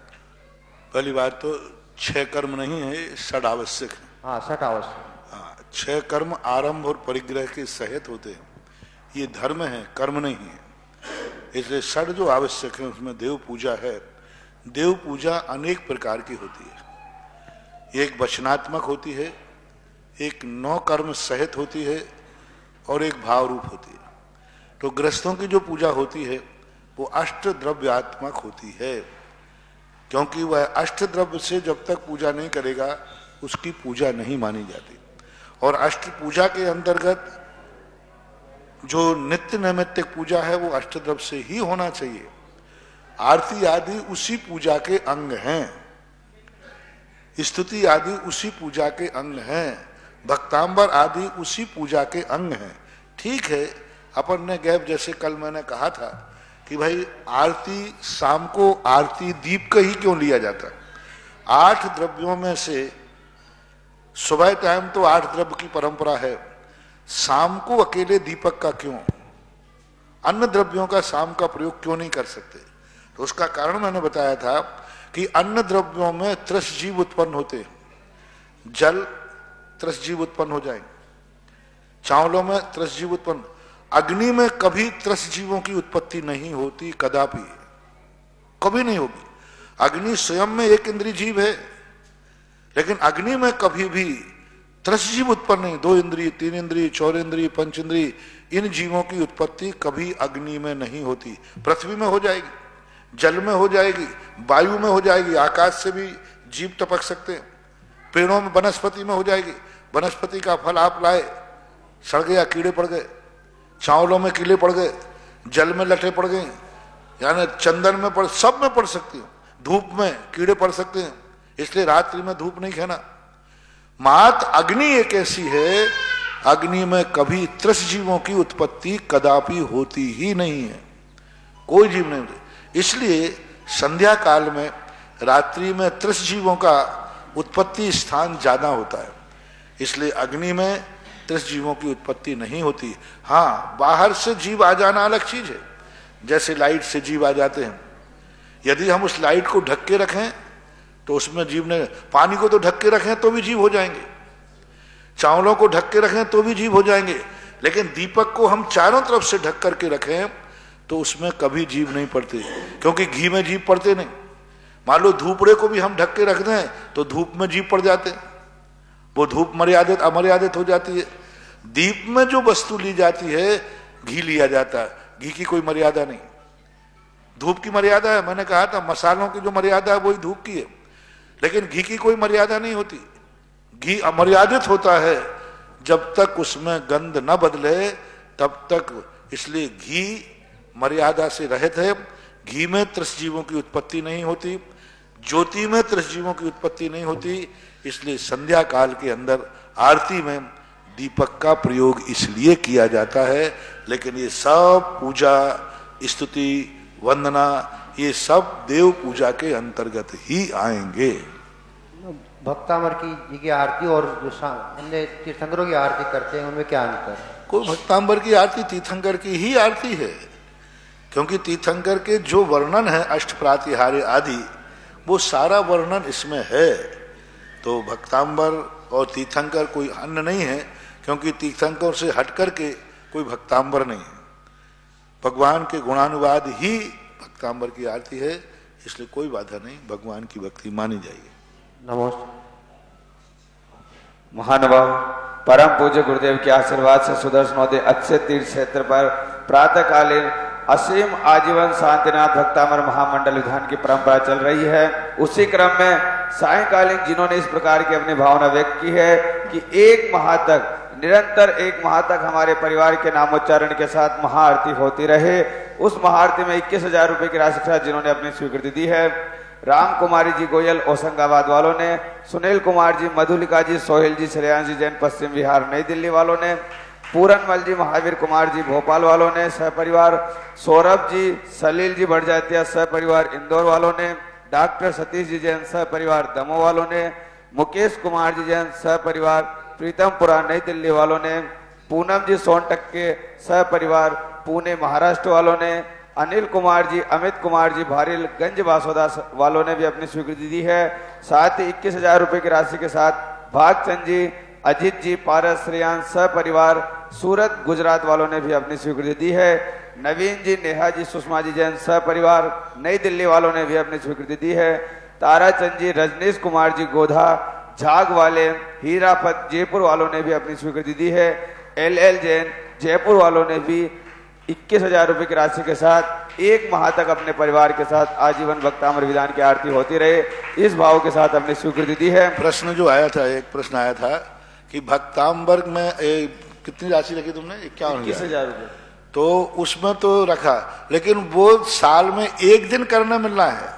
पहली बात तो 6 कर्म नहीं है, षड आवश्यक है। हाँ, छठ आवश्यक। हाँ, 6 कर्म आरंभ और परिग्रह के सहित होते हैं। ये धर्म है, कर्म नहीं है। इसलिए षड जो आवश्यक है उसमें देव पूजा है। देव पूजा अनेक प्रकार की होती है। एक वचनात्मक होती है, एक 9 कर्म सहित होती है, और एक भाव रूप होती है। तो गृहस्थों की जो पूजा होती है वो अष्ट द्रव्यात्मक होती है, क्योंकि वह अष्ट द्रव्य से जब तक पूजा नहीं करेगा उसकी पूजा नहीं मानी जाती। और अष्ट पूजा के अंतर्गत जो नित्य नैमित्तिक पूजा है वो अष्ट द्रव्य से ही होना चाहिए। आरती आदि उसी पूजा के अंग हैं, स्तुति आदि उसी पूजा के अंग हैं, भक्तांबर आदि उसी पूजा के अंग हैं। ठीक है, अपन ने गैप जैसे कल मैंने कहा था कि भाई आरती शाम को आरती दीप का ही क्यों लिया जाता? 8 द्रव्यों में से सुबह टाइम तो 8 द्रव्य की परंपरा है, शाम को अकेले दीपक का क्यों? अन्य द्रव्यों का शाम का प्रयोग क्यों नहीं कर सकते? तो उसका कारण मैंने बताया था कि अन्य द्रव्यों में त्रस जीव उत्पन्न होते हैं, जल त्रस जीव उत्पन्न हो जाएंगे, चावलों में त्रस जीव उत्पन्न, अग्नि में कभी त्रस जीवों की उत्पत्ति नहीं होती, कदापि कभी नहीं होगी। अग्नि स्वयं में एक इंद्रिय जीव है, लेकिन अग्नि में कभी भी त्रस जीव उत्पन्न नहीं। 2 इंद्रिय, 3 इंद्रिय, 4 इंद्रिय, 5 इंद्रिय, इन जीवों की उत्पत्ति कभी अग्नि में नहीं होती। पृथ्वी में हो जाएगी, जल में हो जाएगी, वायु में हो जाएगी, आकाश से भी जीव टपक सकते हैं, पेड़ों में वनस्पति में हो जाएगी। वनस्पति का फल आप लाए, सड़ गया, कीड़े पड़ गए, चावलों में कीड़े पड़ गए, जल में लटे पड़ गए, यानी चंदन में पड़, सब में पड़ सकती है, धूप में कीड़े पड़ सकते हैं। इसलिए रात्रि में धूप नहीं खाना। मात अग्नि एक ऐसी है, अग्नि में कभी त्रस जीवों की उत्पत्ति कदापि होती ही नहीं है, कोई जीव नहीं होती। इसलिए संध्या काल में, रात्रि में त्रस जीवों का उत्पत्ति स्थान ज्यादा होता है, इसलिए अग्नि में त्रस जीवों की उत्पत्ति नहीं होती। हाँ, बाहर से जीव आ जाना अलग चीज है, जैसे लाइट से जीव आ जाते हैं। यदि हम उस लाइट को ढक के रखें तो उसमें जीव ने, पानी को तो ढक के रखें तो भी जीव हो जाएंगे, चावलों को ढक के रखें तो भी जीव हो जाएंगे, लेकिन दीपक को हम चारों तरफ से ढक करके रखें तो उसमें कभी जीव नहीं पड़ते, क्योंकि घी में जीव पड़ते नहीं। मान लो धूपड़े को भी हम ढक के रख दें तो धूप में जीव पड़ जाते, वो धूप मर्यादित अमर्यादित हो जाती है। दीप में जो वस्तु ली जाती है, घी लिया जाता है, घी की कोई मर्यादा नहीं, धूप की मर्यादा है। मैंने कहा था मसालों की जो मर्यादा है वही धूप की है, लेकिन घी की कोई मर्यादा नहीं होती। घी अमर्यादित होता है, जब तक उसमें गंध न बदले तब तक, इसलिए घी मर्यादा से रहित है। घी में त्रस जीवों की उत्पत्ति नहीं होती, ज्योति में त्रस जीवों की उत्पत्ति नहीं होती। इसलिए संध्या काल के अंदर आरती में दीपक का प्रयोग इसलिए किया जाता है, लेकिन ये सब पूजा, स्तुति, वंदना, ये सब देव पूजा के अंतर्गत ही आएंगे। भक्तामर की आरती और जो अन्य तीर्थंकरों की आरती करते हैं उनमें क्या अंतर है? कोई भक्तांबर की आरती तीर्थंकर की ही आरती है, क्योंकि तीर्थंकर के जो वर्णन है अष्ट प्रातिहार्य आदि, वो सारा वर्णन इसमें है। तो भक्तांबर और तीर्थंकर कोई अन्य नहीं है, क्योंकि तीर्थंकर से हट करके कोई भक्तांबर नहीं है। भगवान के गुणानुवाद ही भक्तांबर की आरती है, इसलिए कोई बाधा नहीं, भगवान की भक्ति मानी जाएगी। नमस्ते। महानुभाव परम पूज्य गुरुदेव के आशीर्वाद से सुदर्शनोदय अच्छे तीर्थ क्षेत्र पर प्रातःकालीन असीम आजीवन शांतिनाथ भक्तामर महामंडल विधान की परंपरा चल रही है। उसी क्रम में सायंकालीन जिन्होंने इस प्रकार की अपनी भावना व्यक्त की है कि 1 माह तक, निरंतर 1 माह तक हमारे परिवार के नामोच्चारण के साथ महाआरती होती रहे, उस महाआरती में 21,000 रुपए की राशि के साथ जिन्होंने अपनी स्वीकृति दी है। राम कुमारी जी गोयल होशंगाबाद वालों ने, सुनील कुमार जी, मधुलिका जी, सोहेल जी, श्रेयांश जी जैन पश्चिम बिहार नई दिल्ली वालों ने, पूरनमल जी, महावीर कुमार जी भोपाल वालों ने सहपरिवार, सौरभ जी, सलील जी भड़जातिया सहपरिवार इंदौर वालों ने, डॉक्टर सतीश जी जैन सहपरिवार दमोह वालों ने, मुकेश कुमार जी जैन सहपरिवार प्रीतमपुरा नई दिल्ली वालों ने, पूनम जी सोनटक के सह परिवार पुणे महाराष्ट्र वालों ने, अनिल कुमार जी, अमित कुमार जी भारीगंज बासोदा वालों ने भी अपनी स्वीकृति दी है। साथ ही 21,000 रुपए की राशि के साथ भागचंद जी, अजीत जी पारस श्रेयांश सह परिवार सूरत गुजरात वालों ने भी अपनी स्वीकृति दी है। नवीन जी, नेहा जी, सुषमा जी जैन सह परिवार नई दिल्ली वालों ने भी अपनी स्वीकृति दी है। ताराचंद जी, रजनीश कुमार जी गोधा झाग वाले हीरापत जयपुर वालों ने भी अपनी स्वीकृति दी है। LL जैन जयपुर वालों ने भी 21,000 रुपए की राशि के साथ 1 माह तक अपने परिवार के साथ आजीवन भक्तामर विधान की आरती होती रहे, इस भाव के साथ अपनी स्वीकृति दी है। प्रश्न जो आया था, एक प्रश्न आया था कि भक्तांबर में कितनी राशि रखी तुमने? 21,000 रुपए। तो उसमें तो रखा, लेकिन वो साल में 1 दिन करने मिलना है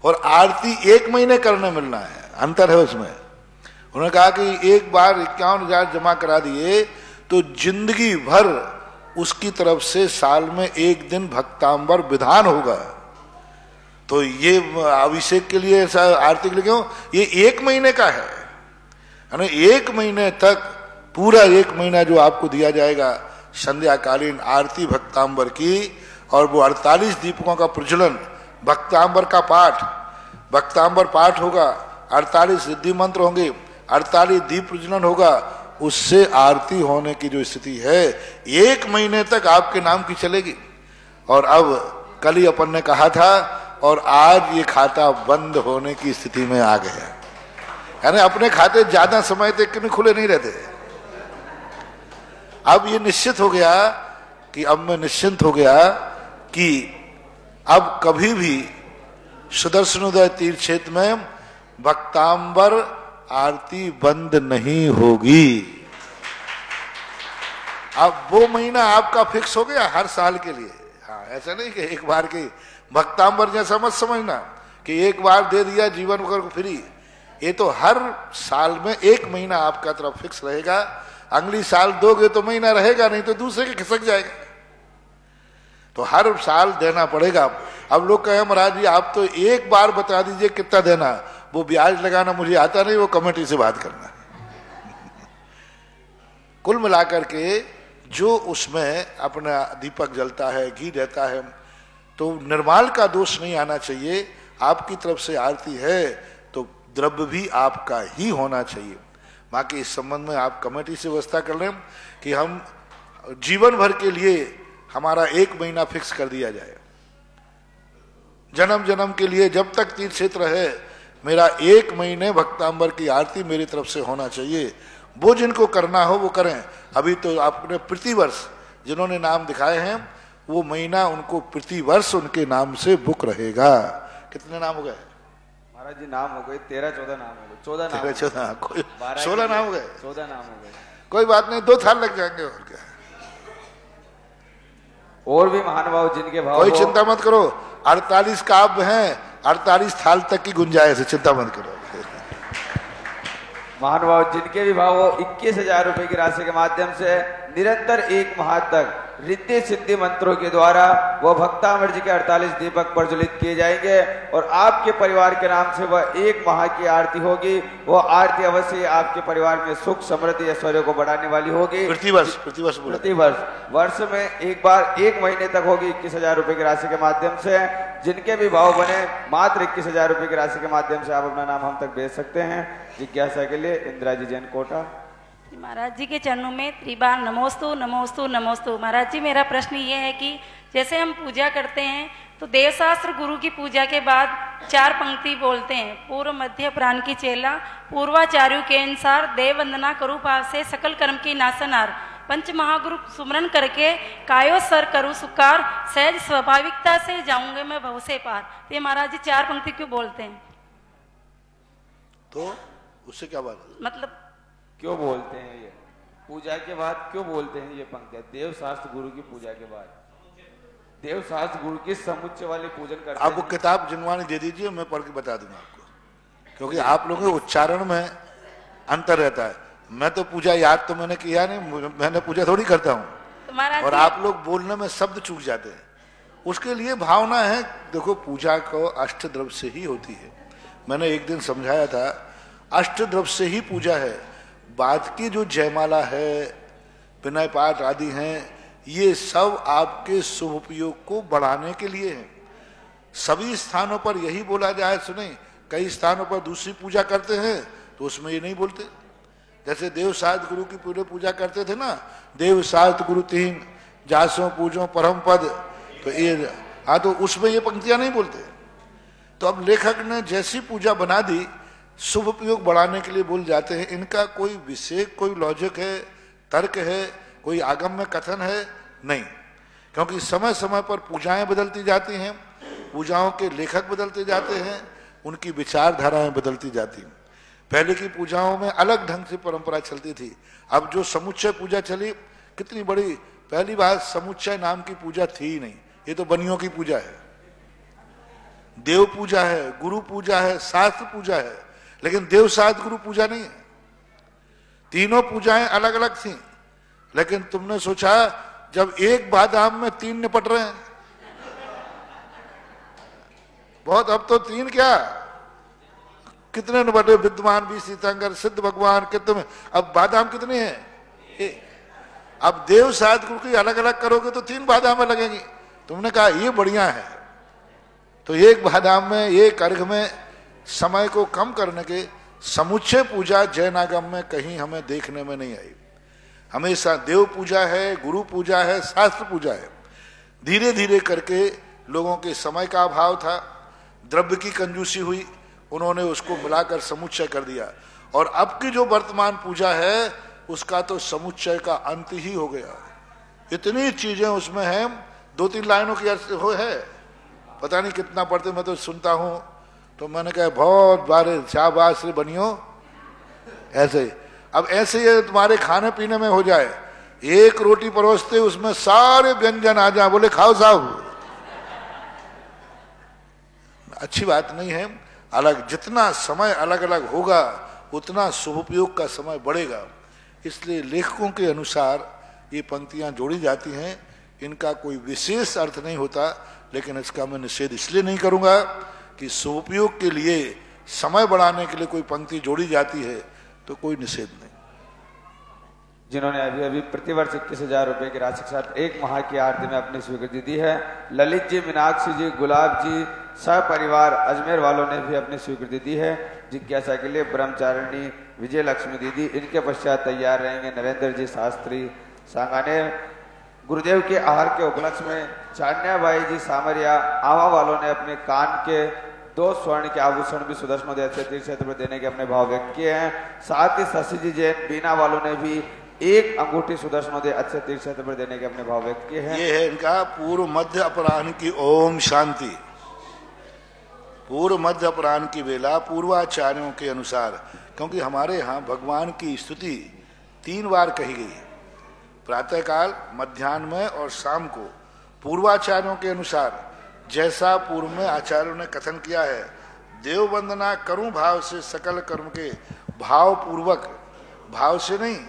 और आरती 1 महीने करने मिलना है, अंतर है उसमें। उन्होंने कहा कि एक बार 51,000 जमा करा दिए तो जिंदगी भर उसकी तरफ से साल में 1 दिन भक्तांबर विधान होगा। तो ये अभिषेक के लिए, आरती के लिए क्यों, ये 1 महीने का है, यानी 1 महीने तक, पूरा 1 महीना जो आपको दिया जाएगा संध्याकालीन आरती भक्तांबर की, और वो 48 दीपकों का प्रज्वलन, भक्तांबर का पाठ, भक्तांबर पाठ होगा, 48 सिद्धि मंत्र होंगे, 48 दीप प्रज्वलन होगा, उससे आरती होने की जो स्थिति है 1 महीने तक आपके नाम की चलेगी। और अब कल ही अपन ने कहा था और आज ये खाता बंद होने की स्थिति में आ गया, यानी अपने खाते ज्यादा समय तक नहीं खुले नहीं रहते। अब ये निश्चित हो गया कि, अब मैं निश्चिंत हो गया कि अब कभी भी सुदर्शनोदय तीर्थ क्षेत्र में भक्तांबर आरती बंद नहीं होगी। अब वो महीना आपका फिक्स हो गया हर साल के लिए। हाँ, ऐसा नहीं कि एक बार की भक्तांबर जैसा मत समझना कि एक बार दे दिया जीवन भर को फ्री। ये तो हर साल में 1 महीना आपका तरफ फिक्स रहेगा। अगली साल दोगे तो महीना रहेगा, नहीं तो दूसरे के खिसक जाएगा। तो हर साल देना पड़ेगा। अब लोग कहे महाराज जी आप तो एक बार बता दीजिए कितना देना, वो ब्याज लगाना मुझे आता नहीं, वो कमेटी से बात करना। कुल मिलाकर के जो उसमें अपना दीपक जलता है, घी रहता है, तो निर्माल का दोष नहीं आना चाहिए। आपकी तरफ से आरती है तो द्रव्य भी आपका ही होना चाहिए। बाकी इस संबंध में आप कमेटी से व्यवस्था कर लें कि हम जीवन भर के लिए हमारा 1 महीना फिक्स कर दिया जाए। जन्म जन्म के लिए जब तक तीर्थ क्षेत्र है, मेरा 1 महीने भक्तांबर की आरती मेरी तरफ से होना चाहिए। वो जिनको करना हो वो करें। अभी तो आपने प्रतिवर्ष जिन्होंने नाम दिखाए हैं वो महीना उनको प्रतिवर्ष उनके नाम से बुक रहेगा। कितने नाम हो गए महाराज जी? नाम हो गए 13-14 नाम हो गए। 14 नाम, 16 नाम हो गए, 14 नाम हो गए। कोई बात नहीं, 2 साल लग जाएंगे और क्या। और भी महानुभाव जिनके भाव, कोई चिंता मत करो, 48 काव्य हैं, 48 साल तक की गुंजाइश है, चिंता मत करो। महानुभाव जिनके भी भाव 21,000 रुपए की राशि के माध्यम से निरंतर 1 माह तक रिद्धि सिद्धि मंत्रों के द्वारा वह भक्तामृत जी के 48 दीपक प्रज्वलित किए जाएंगे और आपके परिवार के नाम से वह 1 माह की आरती होगी। वह आरती अवश्य आपके परिवार में सुख समृद्धि ऐश्वर्य को बढ़ाने वाली होगी। प्रतिवर्ष वर्ष में एक बार 1 महीने तक होगी 21,000 रुपए की राशि के माध्यम से। जिनके भी भाव बने मात्र 21,000 रुपए की राशि के माध्यम से आप अपना नाम हम तक भेज सकते हैं। जिज्ञासा के लिए इंदिरा जी जैन कोटा। महाराज जी के चरणों में त्रिबार नमोस्तु नमोस्तु नमोस्तु। महाराज जी मेरा प्रश्न ये है कि जैसे हम पूजा करते हैं तो देवशास्त्र गुरु की पूजा के बाद 4 पंक्ति बोलते हैं, पूर्व मध्य प्राण की चेला, पूर्वाचार्यों के अनुसार देव वंदना करू भाव से सकल कर्म की नाशनार, पंच महागुरु सुमरन करके कायो सर करू सुकार, सहज स्वाभाविकता से जाऊंगे मैं भव से पार। तो ये महाराज जी 4 पंक्ति क्यों बोलते हैं? तो उससे क्या बात है? मतलब क्यों बोलते हैं ये पूजा के बाद, क्यों बोलते हैं ये पंक्ति? देव शास्त्र गुरु की पूजा के बाद देव शास्त्र गुरु की समुच्चय वाली पूजन करते हैं। आप वो किताब जिनवानी दे दीजिए, मैं पढ़ के बता दूंगा आपको, क्योंकि आप लोगों के उच्चारण में अंतर रहता है। मैं तो पूजा याद तो मैंने किया नहीं, मैंने पूजा थोड़ी करता हूँ, और आप लोग बोलने में शब्द चूक जाते हैं। उसके लिए भावना है। देखो पूजा को अष्टद्रव्य से ही होती है। मैंने एक दिन समझाया था, अष्टद्रव्य से ही पूजा है। बाद की जो जयमाला है, विनय पाठ आदि हैं, ये सब आपके शुभ उपयोग को बढ़ाने के लिए हैं। सभी स्थानों पर यही बोला जाए सुने, कई स्थानों पर दूसरी पूजा करते हैं तो उसमें ये नहीं बोलते। जैसे देव साध गुरु की पूरे पूजा करते थे ना, देव साध गुरु तीन जासों पूजो परम पद, तो ये हाँ, तो उसमें ये पंक्तियां नहीं बोलते। तो अब लेखक ने जैसी पूजा बना दी, शुभ उपयोग बढ़ाने के लिए बोल जाते हैं। इनका कोई विशेष कोई लॉजिक है, तर्क है, कोई आगम्य कथन है? नहीं, क्योंकि समय समय पर पूजाएं बदलती जाती हैं, पूजाओं के लेखक बदलते जाते हैं, उनकी विचारधाराएं बदलती जाती हैं। पहले की पूजाओं में अलग ढंग से परंपरा चलती थी। अब जो समुच्चय पूजा चली, कितनी बड़ी, पहली बात समुच्चय नाम की पूजा थी ही नहीं, ये तो बनियों की पूजा है। देव पूजा है, गुरु पूजा है, शास्त्र पूजा है, लेकिन देव शास्त्र गुरु पूजा नहीं है। तीनों पूजाएं अलग अलग थी, लेकिन तुमने सोचा जब एक बादाम में तीन निपट रहे हैं, बहुत, अब तो तीन क्या, कितने निपटे, विद्वान भी तीर्थंकर, सिद्ध भगवान कितने, अब बादाम कितने हैं? अब देव शास्त्र गुरु की अलग अलग करोगे तो तीन बादाम लगेंगी। तुमने कहा ये बढ़िया है, तो एक बादाम में, एक अर्घ में समय को कम करने के समुच्चय पूजा जैनागम में कहीं हमें देखने में नहीं आई। हमेशा देव पूजा है, गुरु पूजा है, शास्त्र पूजा है। धीरे धीरे करके लोगों के समय का अभाव था, द्रव्य की कंजूसी हुई, उन्होंने उसको मिलाकर समुच्चय कर दिया। और अब की जो वर्तमान पूजा है उसका तो समुच्चय का अंत ही हो गया। इतनी चीजें उसमें हैं, 2-3 लाइनों की अर्थ हो है, पता नहीं कितना पढ़ते, मैं तो सुनता हूं, तो मैंने कहा बहुत बारे शाबाश रे बनियो, ऐसे ही। अब ऐसे ही तुम्हारे खाने पीने में हो जाए, एक रोटी परोसते उसमें सारे व्यंजन आ जाए, बोले खाओ साहब, अच्छी बात नहीं है। अलग, जितना समय अलग अलग होगा उतना शुभोपयोग का समय बढ़ेगा। इसलिए लेखकों के अनुसार ये पंक्तियां जोड़ी जाती हैं, इनका कोई विशेष अर्थ नहीं होता, लेकिन इसका मैं निषेध इसलिए नहीं करूंगा कि शुभोपयोग के लिए, समय बढ़ाने के लिए कोई पंक्ति जोड़ी जाती है तो कोई निषेध नहीं। जिन्होंने अभी अभी प्रतिवर्ष 21,000 रुपए की राशि के साथ 1 माह की आरती में अपनी स्वीकृति दी है, ललित जी, मीनाक्षी जी, गुलाब जी, सपरिवार अजमेर वालों ने भी अपनी स्वीकृति दी है। जिज्ञासा के लिए ब्रह्मचारिणी विजय लक्ष्मी दीदी, इनके पश्चात तैयार रहेंगे नरेंद्र जी शास्त्री सांगाने। गुरुदेव के आहार के उपलक्ष्य में चान्याबाई जी सामरिया आवा वालों ने अपने कान के 2 स्वर्ण के आभूषण भी सुदर्शनोदय अच्छे तीर्थ क्षेत्र में देने के अपने भाव व्यक्त किए हैं। साथ ही शशि जी जैन बीना वालों ने भी 1 अंगूठी सुदर्शनोदय अच्छे तीर्थ क्षेत्र में देने के अपने भाव व्यक्त किए हैं। ये है इनका पूर्व मध्य अपराह्न की ओम शांति, पूर्व मध्य अपराह्न की वेला पूर्वाचार्यों के अनुसार, क्योंकि हमारे यहाँ भगवान की स्तुति 3 बार कही गई है, प्रातःकाल, मध्याह्न में और शाम को। पूर्वाचार्यों के अनुसार जैसा पूर्व में आचार्यों ने कथन किया है, देव वंदना करूं भाव से सकल कर्म के, भाव पूर्वक, भाव से नहीं।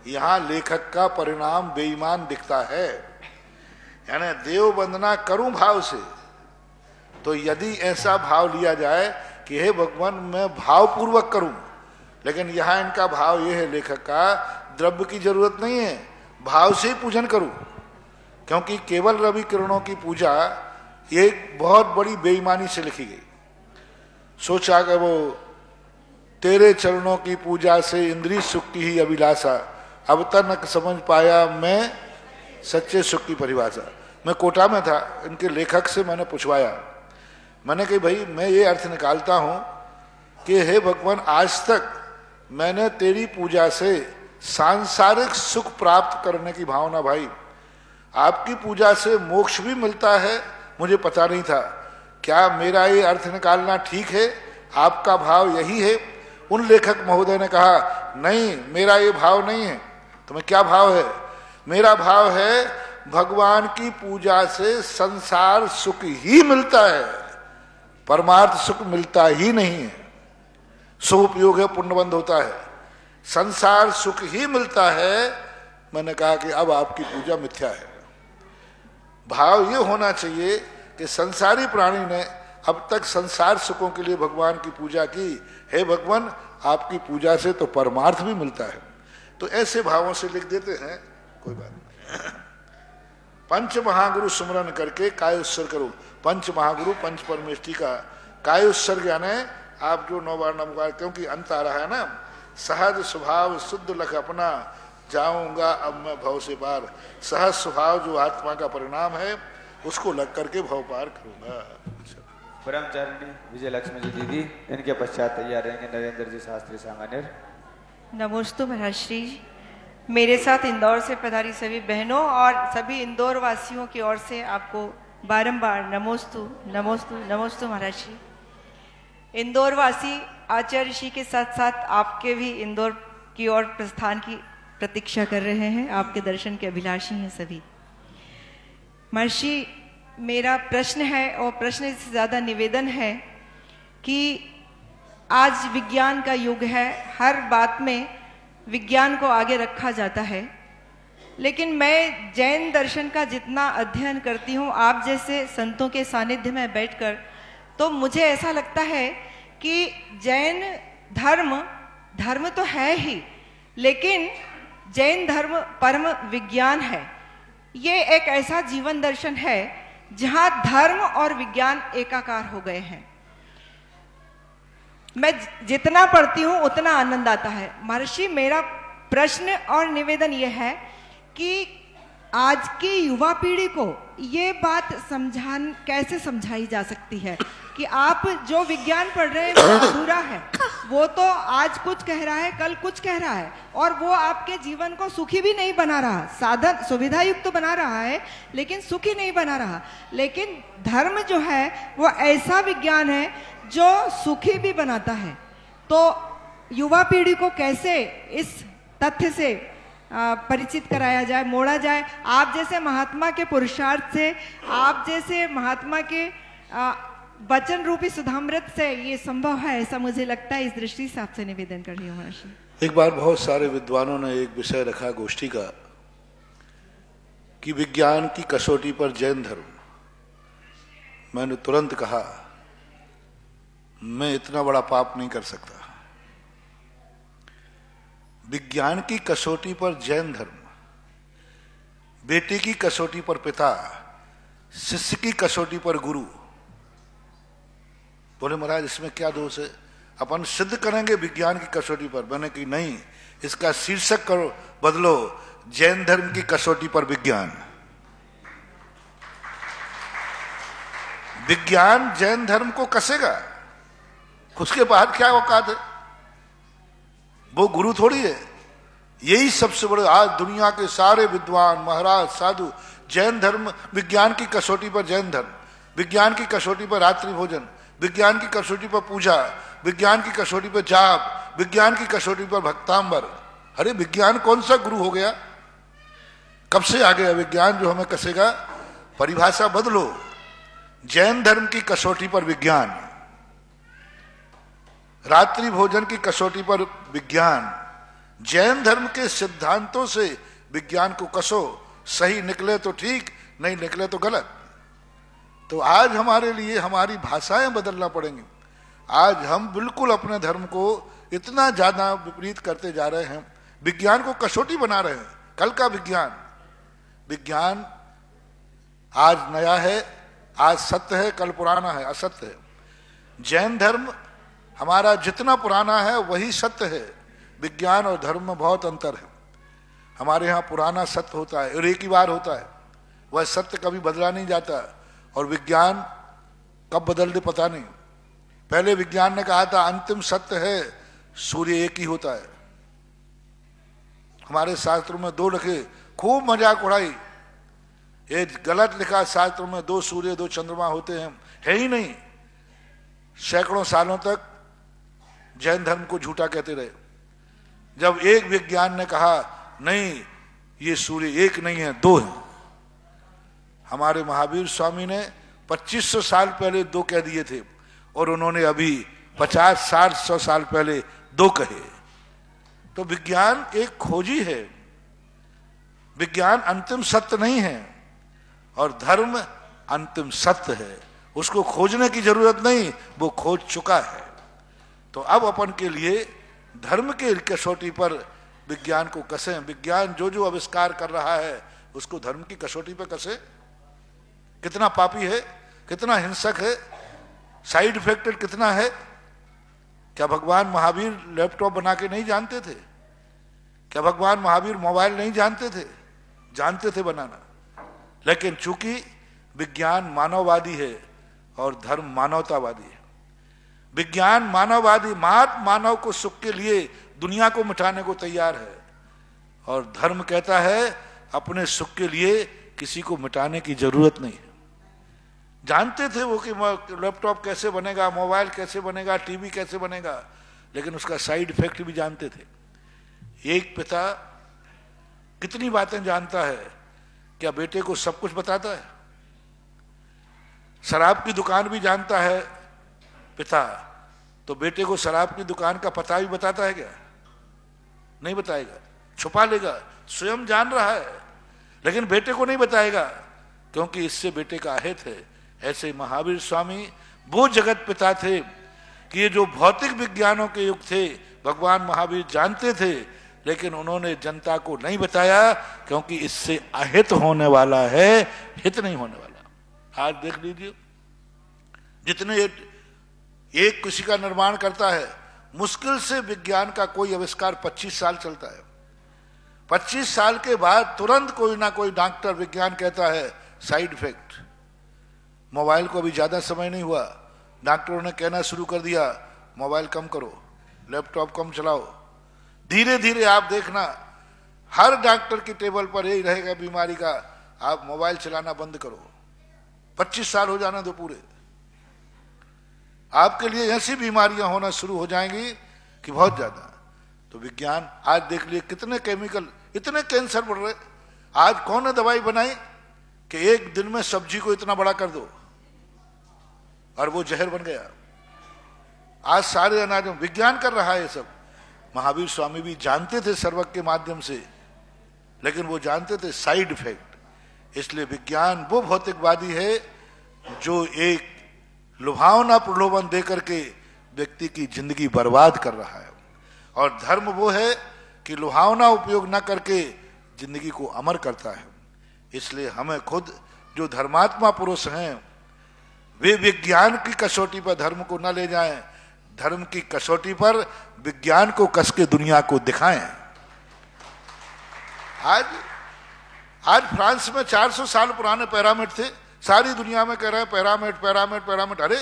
यहाँ लेखक का परिणाम बेईमान दिखता है, यानी देव वंदना करूं भाव से, तो यदि ऐसा भाव लिया जाए कि हे भगवान मैं भाव पूर्वक करूं, लेकिन यहाँ इनका भाव यह है लेखक का, द्रव्य की जरूरत नहीं है, भाव से ही पूजन करूं। क्योंकि केवल रवि किरणों की पूजा ये बहुत बड़ी बेईमानी से लिखी गई। सोचा कि वो तेरे चरणों की पूजा से इंद्रिय सुख की ही अभिलाषा, अब तक न समझ पाया मैं सच्चे सुख की परिभाषा। मैं कोटा में था, इनके लेखक से मैंने पूछवाया, मैंने कहा भाई मैं ये अर्थ निकालता हूं कि हे भगवान आज तक मैंने तेरी पूजा से सांसारिक सुख प्राप्त करने की भावना, भाई आपकी पूजा से मोक्ष भी मिलता है, मुझे पता नहीं था। क्या मेरा ये अर्थ निकालना ठीक है? आपका भाव यही है? उन लेखक महोदय ने कहा नहीं, मेरा ये भाव नहीं है। तुम्हें क्या भाव है? मेरा भाव है भगवान की पूजा से संसार सुख ही मिलता है, परमार्थ सुख मिलता ही नहीं है। शुभ उपयोग है, पुण्यबंध होता है, संसार सुख ही मिलता है। मैंने कहा कि अब आपकी पूजा मिथ्या है। भाव ये होना चाहिए कि संसारी प्राणी ने अब तक संसार सुखों के लिए भगवान की पूजा की, हे भगवान आपकी पूजा से तो परमार्थ भी मिलता है। तो ऐसे भावों से लिख देते हैं। कोई बात नहीं। पंच महागुरु सुमरन करके काय उत्सर्ग करो। पंच महागुरु पंच परमेष्ठी का काय उत्सर्ग यानी आप जो 9 बार नमकार, क्योंकि अंत आ रहा है ना, सहज स्वभाव शुद्ध लख अपना जाऊंगा अब मैं भव से पार। सहज स्वभाव जो आत्मा का परिणाम है उसको लग करके भव पार करूंगा। ब्रह्मचारिणी विजय लक्ष्मी जी दीदी, इनके पश्चात तैयार रहेंगे नरेंद्र जी शास्त्री सांगानेर। नमोस्तु महर्षि। मेरे साथ इंदौर से पधारी सभी बहनों और सभी इंदौर वासियों की ओर से आपको बारंबार नमोस्तु नमोस्तु नमोस्तु महर्षि। इंदौर वासी आचार्य ऋषि के साथ साथ आपके भी इंदौर की ओर प्रस्थान की प्रतीक्षा कर रहे हैं, आपके दर्शन के अभिलाषी हैं सभी। महर्षि, मेरा प्रश्न है और प्रश्न से ज़्यादा निवेदन है कि आज विज्ञान का युग है, हर बात में विज्ञान को आगे रखा जाता है, लेकिन मैं जैन दर्शन का जितना अध्ययन करती हूँ आप जैसे संतों के सानिध्य में बैठकर, तो मुझे ऐसा लगता है कि जैन धर्म तो है ही, लेकिन जैन धर्म परम विज्ञान है। ये एक ऐसा जीवन दर्शन है जहाँ धर्म और विज्ञान एकाकार हो गए हैं। मैं जितना पढ़ती हूँ उतना आनंद आता है। महर्षि, मेरा प्रश्न और निवेदन यह है कि आज की युवा पीढ़ी को ये बात कैसे समझाई जा सकती है कि आप जो विज्ञान पढ़ रहे हैं वो अधूरा है, वो तो आज कुछ कह रहा है कल कुछ कह रहा है, और वो आपके जीवन को सुखी भी नहीं बना रहा, साधन सुविधा युक्त तो बना रहा है लेकिन सुखी नहीं बना रहा। लेकिन धर्म जो है वो ऐसा विज्ञान है जो सुखी भी बनाता है। तो युवा पीढ़ी को कैसे इस तथ्य से परिचित कराया जाए, मोड़ा जाए? आप जैसे महात्मा के पुरुषार्थ से, आप जैसे महात्मा के वचन रूपी सुधामृत से ये संभव है, ऐसा मुझे लगता है। इस दृष्टि से आपसे निवेदन कर रही हूँ महर्षि। एक बार बहुत सारे विद्वानों ने एक विषय रखा गोष्ठी का कि विज्ञान की कसौटी पर जैन धर्म। मैंने तुरंत कहा मैं इतना बड़ा पाप नहीं कर सकता। विज्ञान की कसौटी पर जैन धर्म, बेटे की कसौटी पर पिता, शिष्य की कसौटी पर गुरु। बोले महाराज इसमें क्या दोष है, अपन सिद्ध करेंगे विज्ञान की कसौटी पर। मैंने कही नहीं, इसका शीर्षक करो, बदलो, जैन धर्म की कसौटी पर विज्ञान। विज्ञान जैन धर्म को कसेगा, उसके बाद क्या औकात है? वो गुरु थोड़ी है। यही सबसे बड़े आज दुनिया के सारे विद्वान महाराज साधु जैन धर्म, विज्ञान की कसौटी पर जैन धर्म, विज्ञान की कसौटी पर रात्रि भोजन, विज्ञान की कसौटी पर पूजा, विज्ञान की कसौटी पर जाप, विज्ञान की कसौटी पर भक्तांबर। अरे विज्ञान कौन सा गुरु हो गया? कब से आ गया विज्ञान जो हमें कसेगा? परिभाषा बदलो, जैन धर्म की कसौटी पर विज्ञान, रात्रि भोजन की कसौटी पर विज्ञान, जैन धर्म के सिद्धांतों से विज्ञान को कसो। सही निकले तो ठीक, नहीं निकले तो गलत। तो आज हमारे लिए हमारी भाषाएं बदलना पड़ेंगी। आज हम बिल्कुल अपने धर्म को इतना ज्यादा विपरीत करते जा रहे हैं, विज्ञान को कसौटी बना रहे हैं। कल का विज्ञान आज नया है, आज सत्य है, कल पुराना है, असत्य है। जैन धर्म हमारा जितना पुराना है वही सत्य है। विज्ञान और धर्म में बहुत अंतर है। हमारे यहाँ पुराना सत्य होता है और एक ही बार होता है, वह सत्य कभी बदला नहीं जाता। और विज्ञान कब बदल दे पता नहीं। पहले विज्ञान ने कहा था अंतिम सत्य है, सूर्य एक ही होता है। हमारे शास्त्रों में 2 लिखे, खूब मजाक उड़ाई। ये गलत लिखा शास्त्रों में 2 सूर्य 2 चंद्रमा होते हैं, है ही नहीं। सैकड़ों सालों तक जैन धर्म को झूठा कहते रहे। जब एक विज्ञान ने कहा नहीं ये सूर्य एक नहीं है 2 है। हमारे महावीर स्वामी ने 2500 साल पहले 2 कह दिए थे और उन्होंने अभी 50-60 साल पहले 2 कहे। तो विज्ञान एक खोजी है, विज्ञान अंतिम सत्य नहीं है और धर्म अंतिम सत्य है। उसको खोजने की जरूरत नहीं, वो खोज चुका है। तो अब अपन के लिए धर्म के कसौटी पर विज्ञान को कसें, विज्ञान जो जो आविष्कार कर रहा है उसको धर्म की कसौटी पर कसे। कितना पापी है, कितना हिंसक है, साइड इफेक्टेड कितना है। क्या भगवान महावीर लैपटॉप बना के नहीं जानते थे? क्या भगवान महावीर मोबाइल नहीं जानते थे? जानते थे बनाना। लेकिन चूंकि विज्ञान मानववादी है और धर्म मानवतावादी है। विज्ञान मानववादी मानव को सुख के लिए दुनिया को मिटाने को तैयार है, और धर्म कहता है अपने सुख के लिए किसी को मिटाने की जरूरत नहीं है। जानते थे वो कि लैपटॉप कैसे बनेगा, मोबाइल कैसे बनेगा, टीवी कैसे बनेगा, लेकिन उसका साइड इफेक्ट भी जानते थे। एक पिता कितनी बातें जानता है, क्या बेटे को सब कुछ बताता है? शराब की दुकान भी जानता है पिता, तो बेटे को शराब की दुकान का पता भी बताता है क्या? नहीं बताएगा, छुपा लेगा। स्वयं जान रहा है लेकिन बेटे को नहीं बताएगा, क्योंकि इससे बेटे का अहित है। ऐसे महावीर स्वामी वो जगत पिता थे कि ये जो भौतिक विज्ञानों के युग थे, भगवान महावीर जानते थे, लेकिन उन्होंने जनता को नहीं बताया, क्योंकि इससे अहित होने वाला है, हित नहीं होने वाला। आज देख लीजिए, जितने एक किसी का निर्माण करता है, मुश्किल से विज्ञान का कोई आविष्कार 25 साल चलता है। 25 साल के बाद तुरंत कोई ना कोई डॉक्टर विज्ञान कहता है साइड इफेक्ट। मोबाइल को अभी ज्यादा समय नहीं हुआ, डॉक्टरों ने कहना शुरू कर दिया मोबाइल कम करो, लैपटॉप कम चलाओ। धीरे धीरे आप देखना हर डॉक्टर की टेबल पर यही रहेगा बीमारी का, आप मोबाइल चलाना बंद करो। 25 साल हो जाना तो पूरे, आपके लिए ऐसी बीमारियां होना शुरू हो जाएंगी कि बहुत ज्यादा। तो विज्ञान आज देख लिए कितने केमिकल, इतने कैंसर बढ़ रहे। आज कौन ने दवाई बनाई कि एक दिन में सब्जी को इतना बड़ा कर दो और वो जहर बन गया। आज सारे अनाजों विज्ञान कर रहा है ये सब। महावीर स्वामी भी जानते थे सर्वज्ञ के माध्यम से, लेकिन वो जानते थे साइड इफेक्ट। इसलिए विज्ञान वो भौतिकवादी है जो एक लुभावना प्रलोभन देकर के व्यक्ति की जिंदगी बर्बाद कर रहा है, और धर्म वो है कि लुभावना उपयोग न करके जिंदगी को अमर करता है। इसलिए हमें खुद जो धर्मात्मा पुरुष हैं वे विज्ञान की कसौटी पर धर्म को न ले जाएं, धर्म की कसौटी पर विज्ञान को कस के दुनिया को दिखाएं। आज फ्रांस में 400 साल पुराने पिरामिड थे, सारी दुनिया में कह रहे हैं पिरामिड पिरामिड पिरामिड। अरे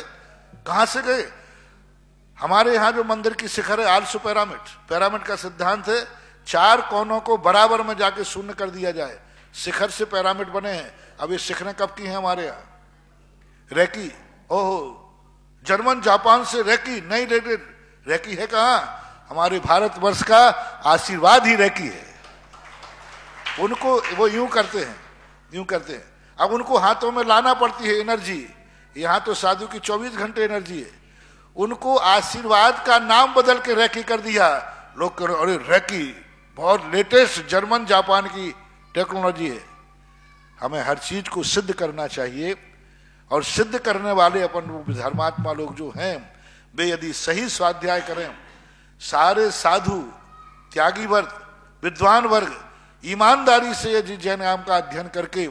कहां से गए? हमारे यहां जो मंदिर की शिखर है आलसू पिरामिड, पिरामिड का सिद्धांत है 4 कोनों को बराबर में जाके शून्य कर दिया जाए, शिखर से पिरामिड बने हैं। अब ये शिखरें कब की हैं हमारे यहाँ? रेकी, ओहो, जर्मन जापान से रेकी नहीं रिलेटेड। रेकी है कहाँ? हमारे भारतवर्ष का आशीर्वाद ही रेकी है। उनको वो यूं करते हैं। अब उनको हाथों में लाना पड़ती है एनर्जी, यहां तो साधु की 24 घंटे एनर्जी है। उनको आशीर्वाद का नाम बदल के रेकी कर दिया। लोग कह रहे अरे रेकी बहुत लेटेस्ट जर्मन जापान की टेक्नोलॉजी है। हमें हर चीज को सिद्ध करना चाहिए, और सिद्ध करने वाले अपन धर्मात्मा लोग जो हैं वे यदि सही स्वाध्याय करें, सारे साधु त्यागी वर्ग विद्वान वर्ग ईमानदारी से यदि जैन नाम का अध्ययन करके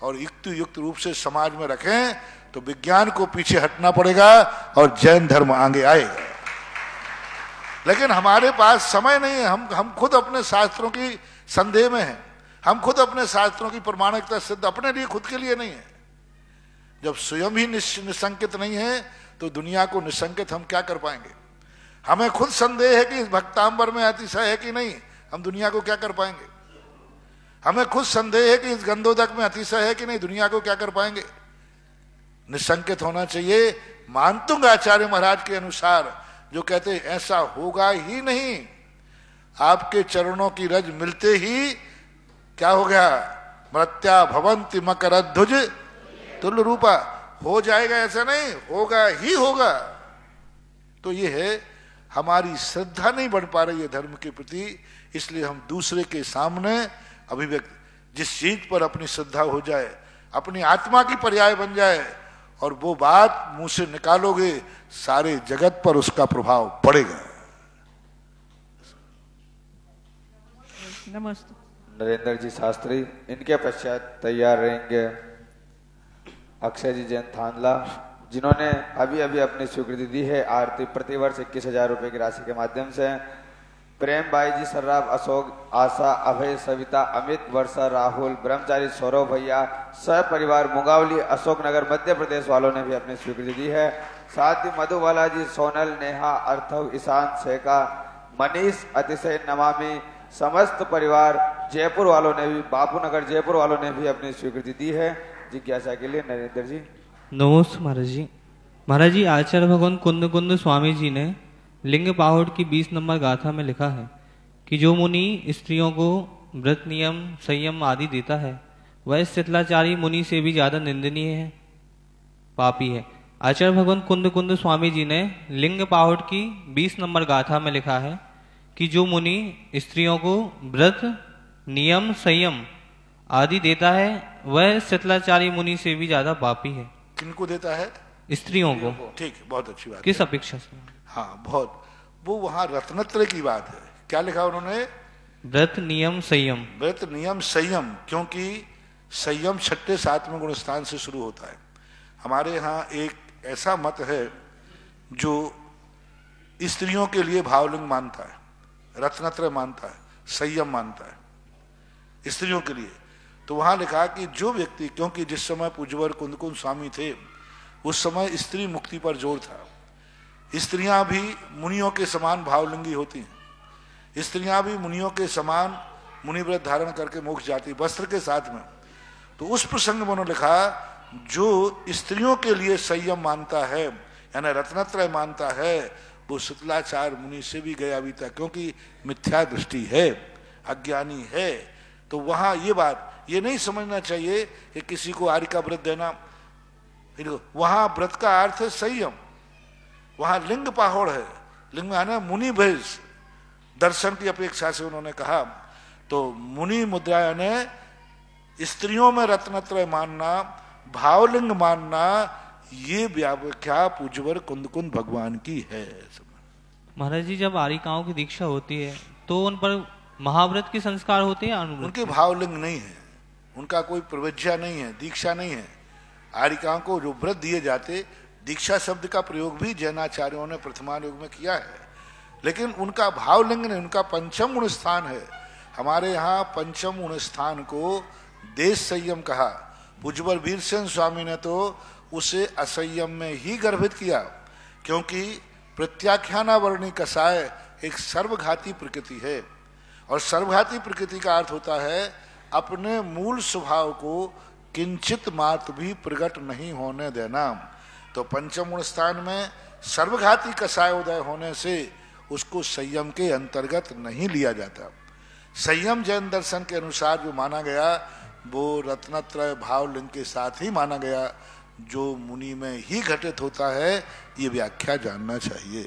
और युक्त रूप से समाज में रखें, तो विज्ञान को पीछे हटना पड़ेगा और जैन धर्म आगे आएगा। लेकिन हमारे पास समय नहीं है। हम खुद अपने शास्त्रों की संदेह में हैं, हम खुद अपने शास्त्रों की प्रमाणिकता सिद्ध अपने लिए खुद के लिए नहीं है। जब स्वयं ही निसंकित नहीं है तो दुनिया को निसंकित हम क्या कर पाएंगे? हमें खुद संदेह है कि इस भक्तांबर में अतिशय है कि नहीं, हम दुनिया को क्या कर पाएंगे? हमें खुद संदेह है कि इस गंधोदक में अतिशय है कि नहीं, दुनिया को क्या कर पाएंगे? निसंकित होना चाहिए। मानतुंग आचार्य महाराज के अनुसार जो कहते हैं ऐसा होगा ही नहीं, आपके चरणों की रज मिलते ही क्या हो गया? मृत्या भवंति मकरध्वज तुल्य रूपा, हो जाएगा ऐसा नहीं, होगा ही होगा। तो ये है हमारी श्रद्धा नहीं बढ़ पा रही है धर्म के प्रति, इसलिए हम दूसरे के सामने अभिव्यक्त जिस चीज पर अपनी श्रद्धा हो जाए, अपनी आत्मा की पर्याय बन जाए, और वो बात मुंह से निकालोगे सारे जगत पर उसका प्रभाव पड़ेगा। नमोस्तु। नरेंद्र जी शास्त्री, इनके पश्चात तैयार रहेंगे अक्षय जी जैन थानला, जिन्होंने अभी अभी अपनी स्वीकृति दी है आरती प्रतिवर्ष 21,000 रुपए की राशि के माध्यम से। प्रेम भाई जी सर्राफ, अशोक, आशा, अभय, सविता, अमित, वर्षा, राहुल, ब्रह्मचारी, सौरभ भैया, सपरिवार मुंगावली, अशोकनगर मध्य प्रदेश वालों ने भी अपनी स्वीकृति दी है। साथ ही मधुबाला जी, सोनल, नेहा, अर्थव, ईशान, शेखा, मनीष, अतिशय, नमामि, समस्त परिवार जयपुर वालों ने भी, बापूनगर जयपुर वालों ने भी अपनी स्वीकृति दी है। जिज्ञासा के लिए नरेंद्र जी। नमस्ते महाराज जी। महाराज जी, आचार्य भगवान कुंद कुंद स्वामी जी ने लिंग पाहुड़ की 20 नंबर गाथा में लिखा है कि जो मुनि स्त्रियों को व्रत, नियम, संयम आदि देता है वह शीतलाचारी मुनि से भी ज्यादा निंदनीय है, पापी है। आचार्य भगवान कुंद कुंद स्वामी जी ने लिंग पाहुड़ की 20 नंबर गाथा में लिखा है कि जो मुनि स्त्रियों को व्रत, नियम, संयम आदि देता है वह शीतलाचारी मुनि से भी ज्यादा पापी है। किनको देता है? स्त्रियों को। ठीक, बहुत अच्छी बात। किस अपेक्षा से? हाँ, बहुत। वो वहां रत्नत्रय की बात है। क्या लिखा उन्होंने? व्रत, नियम, संयम। व्रत, नियम, संयम, क्योंकि संयम 6, 7वें गुण स्थान से शुरू होता है। हमारे यहाँ एक ऐसा मत है जो स्त्रियों के लिए भावलिंग मानता है, रत्नत्रय मानता है, संयम मानता है स्त्रियों के लिए। तो वहां लिखा कि जो व्यक्ति, क्योंकि जिस समय पूज्यवर कुंद कुंद स्वामी थे उस समय स्त्री मुक्ति पर जोर था। स्त्रियां भी मुनियों के समान भावलिंगी होती हैं, स्त्रियां भी मुनियों के समान मुनिव्रत धारण करके मोक्ष जाती, वस्त्र के साथ में। तो उस प्रसंग में उन्होंने लिखा जो स्त्रियों के लिए संयम मानता है यानी रत्नत्रय मानता है वो शीतलाचार मुनि से भी गया बीता, क्योंकि मिथ्या दृष्टि है, अज्ञानी है। तो वहां ये बात ये नहीं समझना चाहिए कि किसी को आर्य का व्रत देना, वहां व्रत का अर्थ है संयम। वहां लिंग पाहुड़ है, लिंग है ना मुनि भेष, दर्शन की अपेक्षा से उन्होंने कहा। तो मुनि मुद्रा ने स्त्रियों में रत्नत्रय मानना, भावलिंग मानना, ये व्याख्या पूज्यवर कुंद कुंद भगवान की है। महाराज जी, जब आरिकाओं की दीक्षा होती है तो उन पर महाव्रत के संस्कार होते हैं? उनके भावलिंग नहीं है, उनका कोई प्रवज्या नहीं है, दीक्षा नहीं है। आरिकाओं को जो व्रत दिए जाते, दीक्षा शब्द का प्रयोग भी जैनाचार्यों ने प्रथमान युग में किया है, लेकिन उनका भावलिंग नहीं, उनका पंचम गुण स्थान है। हमारे यहाँ पंचम गुण स्थान को देश संयम कहा। पूज्यवर वीरसेन स्वामी ने तो उसे असंयम में ही गर्भित किया, क्योंकि प्रत्याख्यानावर्णी कषाय एक सर्वघाती प्रकृति है, और सर्वघाती प्रकृति का अर्थ होता है अपने मूल स्वभाव को किंचित मात्र भी प्रकट नहीं होने देना। तो पंचम गुण स्थान में सर्वघाती कषाय उदय होने से उसको संयम के अंतर्गत नहीं लिया जाता। संयम जैन दर्शन के अनुसार जो माना गया वो रत्नत्रय भावलिंग के साथ ही माना गया, जो मुनि में ही घटित होता है। ये व्याख्या जानना चाहिए।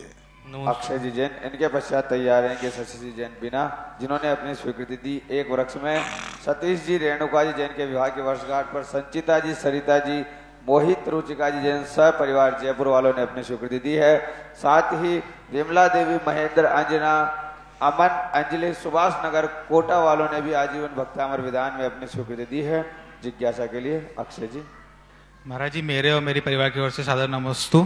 अक्षय जी जैन, इनके पश्चात तैयार हैं शशि जी जैन बिना, जिन्होंने अपनी स्वीकृति दी। एक वृक्ष में सतीश जी रेणुका जी जैन के विवाह की वर्षगांठ पर संचिता जी, सरिता जी, मोहित, रुचिका जी जैन सपरिवार जयपुर वालों ने अपनी स्वीकृति दी है। साथ ही विमला देवी, महेंद्र, अंजना, अमन, अंजलि, सुभाष नगर कोटा वालों ने भी आजीवन भक्तामर विधान में अपनी स्वीकृति दी है। जिज्ञासा के लिए अक्षय जी। महाराज जी, मेरे और मेरे परिवार की ओर से सादर नमस्तु।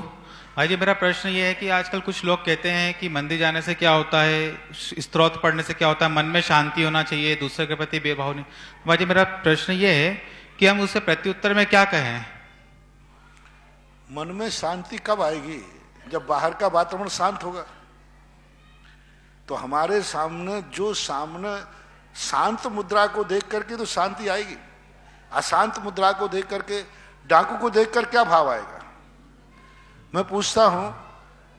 भाई जी, मेरा प्रश्न ये है कि आजकल कुछ लोग कहते हैं कि मंदिर जाने से क्या होता है, स्तोत्र पढ़ने से क्या होता है, मन में शांति होना चाहिए, दूसरे के प्रति भेदभाव नहीं। भाई जी, मेरा प्रश्न ये है कि हम उससे प्रत्युत्तर में क्या कहें? मन में शांति कब आएगी? जब बाहर का वातावरण शांत होगा। तो हमारे सामने जो शांत मुद्रा को देख करके तो शांति आएगी। अशांत मुद्रा को देख करके, डाकू को देखकर क्या भाव आएगा? मैं पूछता हूं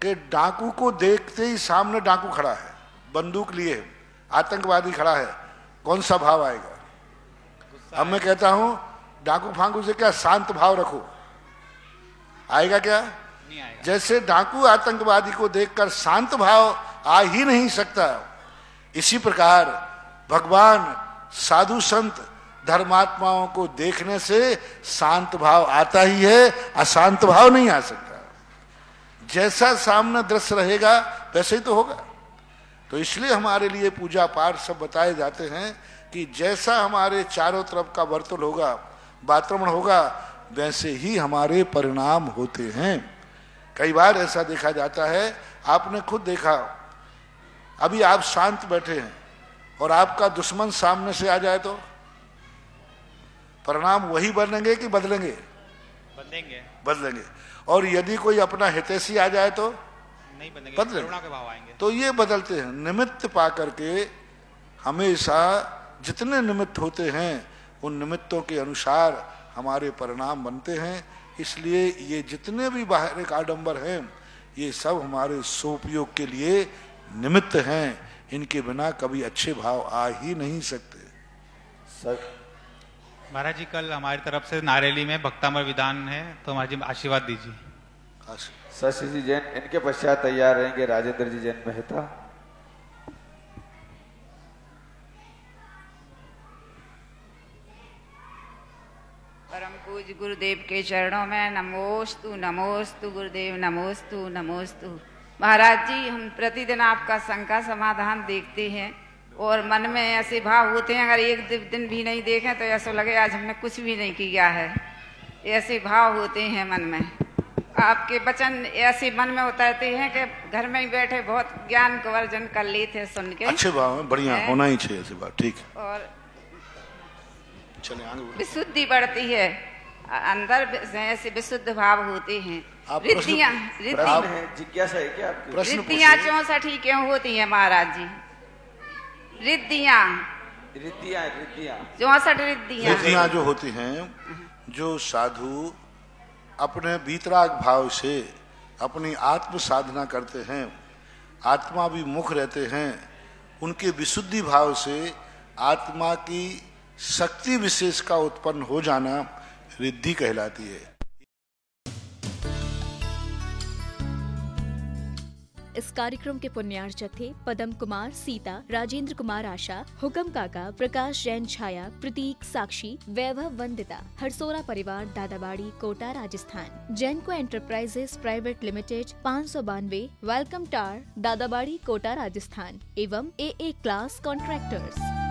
कि डाकू को देखते ही सामने डाकू खड़ा है, बंदूक लिए, आतंकवादी खड़ा है, कौन सा भाव आएगा? अब मैं कहता हूं डाकू फांकू से क्या शांत भाव रखो, आएगा क्या? नहीं आएगा। जैसे डाकू आतंकवादी को देखकर शांत भाव आ ही नहीं सकता, इसी प्रकार भगवान, साधु संत, धर्मात्माओं को देखने से शांत भाव आता ही है, अशांत भाव नहीं आ सकता। जैसा सामने दृश्य रहेगा वैसे ही तो होगा। तो इसलिए हमारे लिए पूजा पाठ सब बताए जाते हैं कि जैसा हमारे चारों तरफ का वर्तुल होगा, वातावरण होगा, वैसे ही हमारे परिणाम होते हैं। कई बार ऐसा देखा जाता है, आपने खुद देखा, अभी आप शांत बैठे हैं और आपका दुश्मन सामने से आ जाए तो परिणाम वही बनेंगे कि बदलेंगे? बदलेंगे। और यदि कोई अपना हितैषी आ जाए तो नहीं बदलेंगे, बदलेंगे। करुणा के भाव आएंगे। तो ये बदलते हैं। निमित्त पा करके हमेशा जितने निमित्त होते हैं उन निमित्तों के अनुसार हमारे परिणाम बनते हैं। इसलिए ये जितने भी बाहर आडंबर हैं ये सब हमारे सोपयोग के लिए निमित्त हैं। इनके बिना कभी अच्छे भाव आ ही नहीं सकते। महाराज जी कल हमारी तरफ से नारेली में भक्तामर विधान है, तो महाराज जी आशीर्वाद दीजिए। शशि जी जैन, इनके पश्चात तैयार रहेंगे राजेंद्र जी जैन मेहता। परम पूज्य गुरुदेव के चरणों में नमोस्तु नमोस्तु गुरुदेव, नमोस्तु नमोस्तु। महाराज जी हम प्रतिदिन आपका शंका समाधान देखते हैं और मन में ऐसे भाव होते हैं, अगर एक दिन भी नहीं देखें तो ऐसा लगे आज हमने कुछ भी नहीं किया है। ऐसे भाव होते हैं मन में। आपके वचन ऐसे मन में उतरते हैं कि घर में ही बैठे बहुत ज्ञान को अर्जन कर लेते हैं सुन के। अच्छे भाव है, बढ़िया होना ही चाहिए ऐसे बात, ठीक है। और चले आगे विशुद्धि बढ़ती है, अंदर ऐसे विशुद्ध भाव होते हैं। रिद्धियां जिज्ञासा है क्या आपकी? रिद्धियां 64 क्यों होती हैं महाराज जी? रिद्धियां 64 रिद्धियां जो होती हैं, जो साधु अपने भीतराग भाव से अपनी आत्म साधना करते हैं, आत्मा भी मुख रहते हैं, उनके विशुद्धि भाव से आत्मा की शक्ति विशेष का उत्पन्न हो जाना रिद्धि कहलाती है। इस कार्यक्रम के पुण्यार्चक थे पदम कुमार सीता, राजेंद्र कुमार आशा, हुकम काका, प्रकाश जैन छाया, प्रतीक साक्षी, वैभव वंदिता, हरसोरा परिवार Dadabari Kota Rajasthan, Jainco enterprises private limited 592 welcome tower Dadabari Kota Rajasthan एवं AA क्लास कॉन्ट्रैक्टर्स।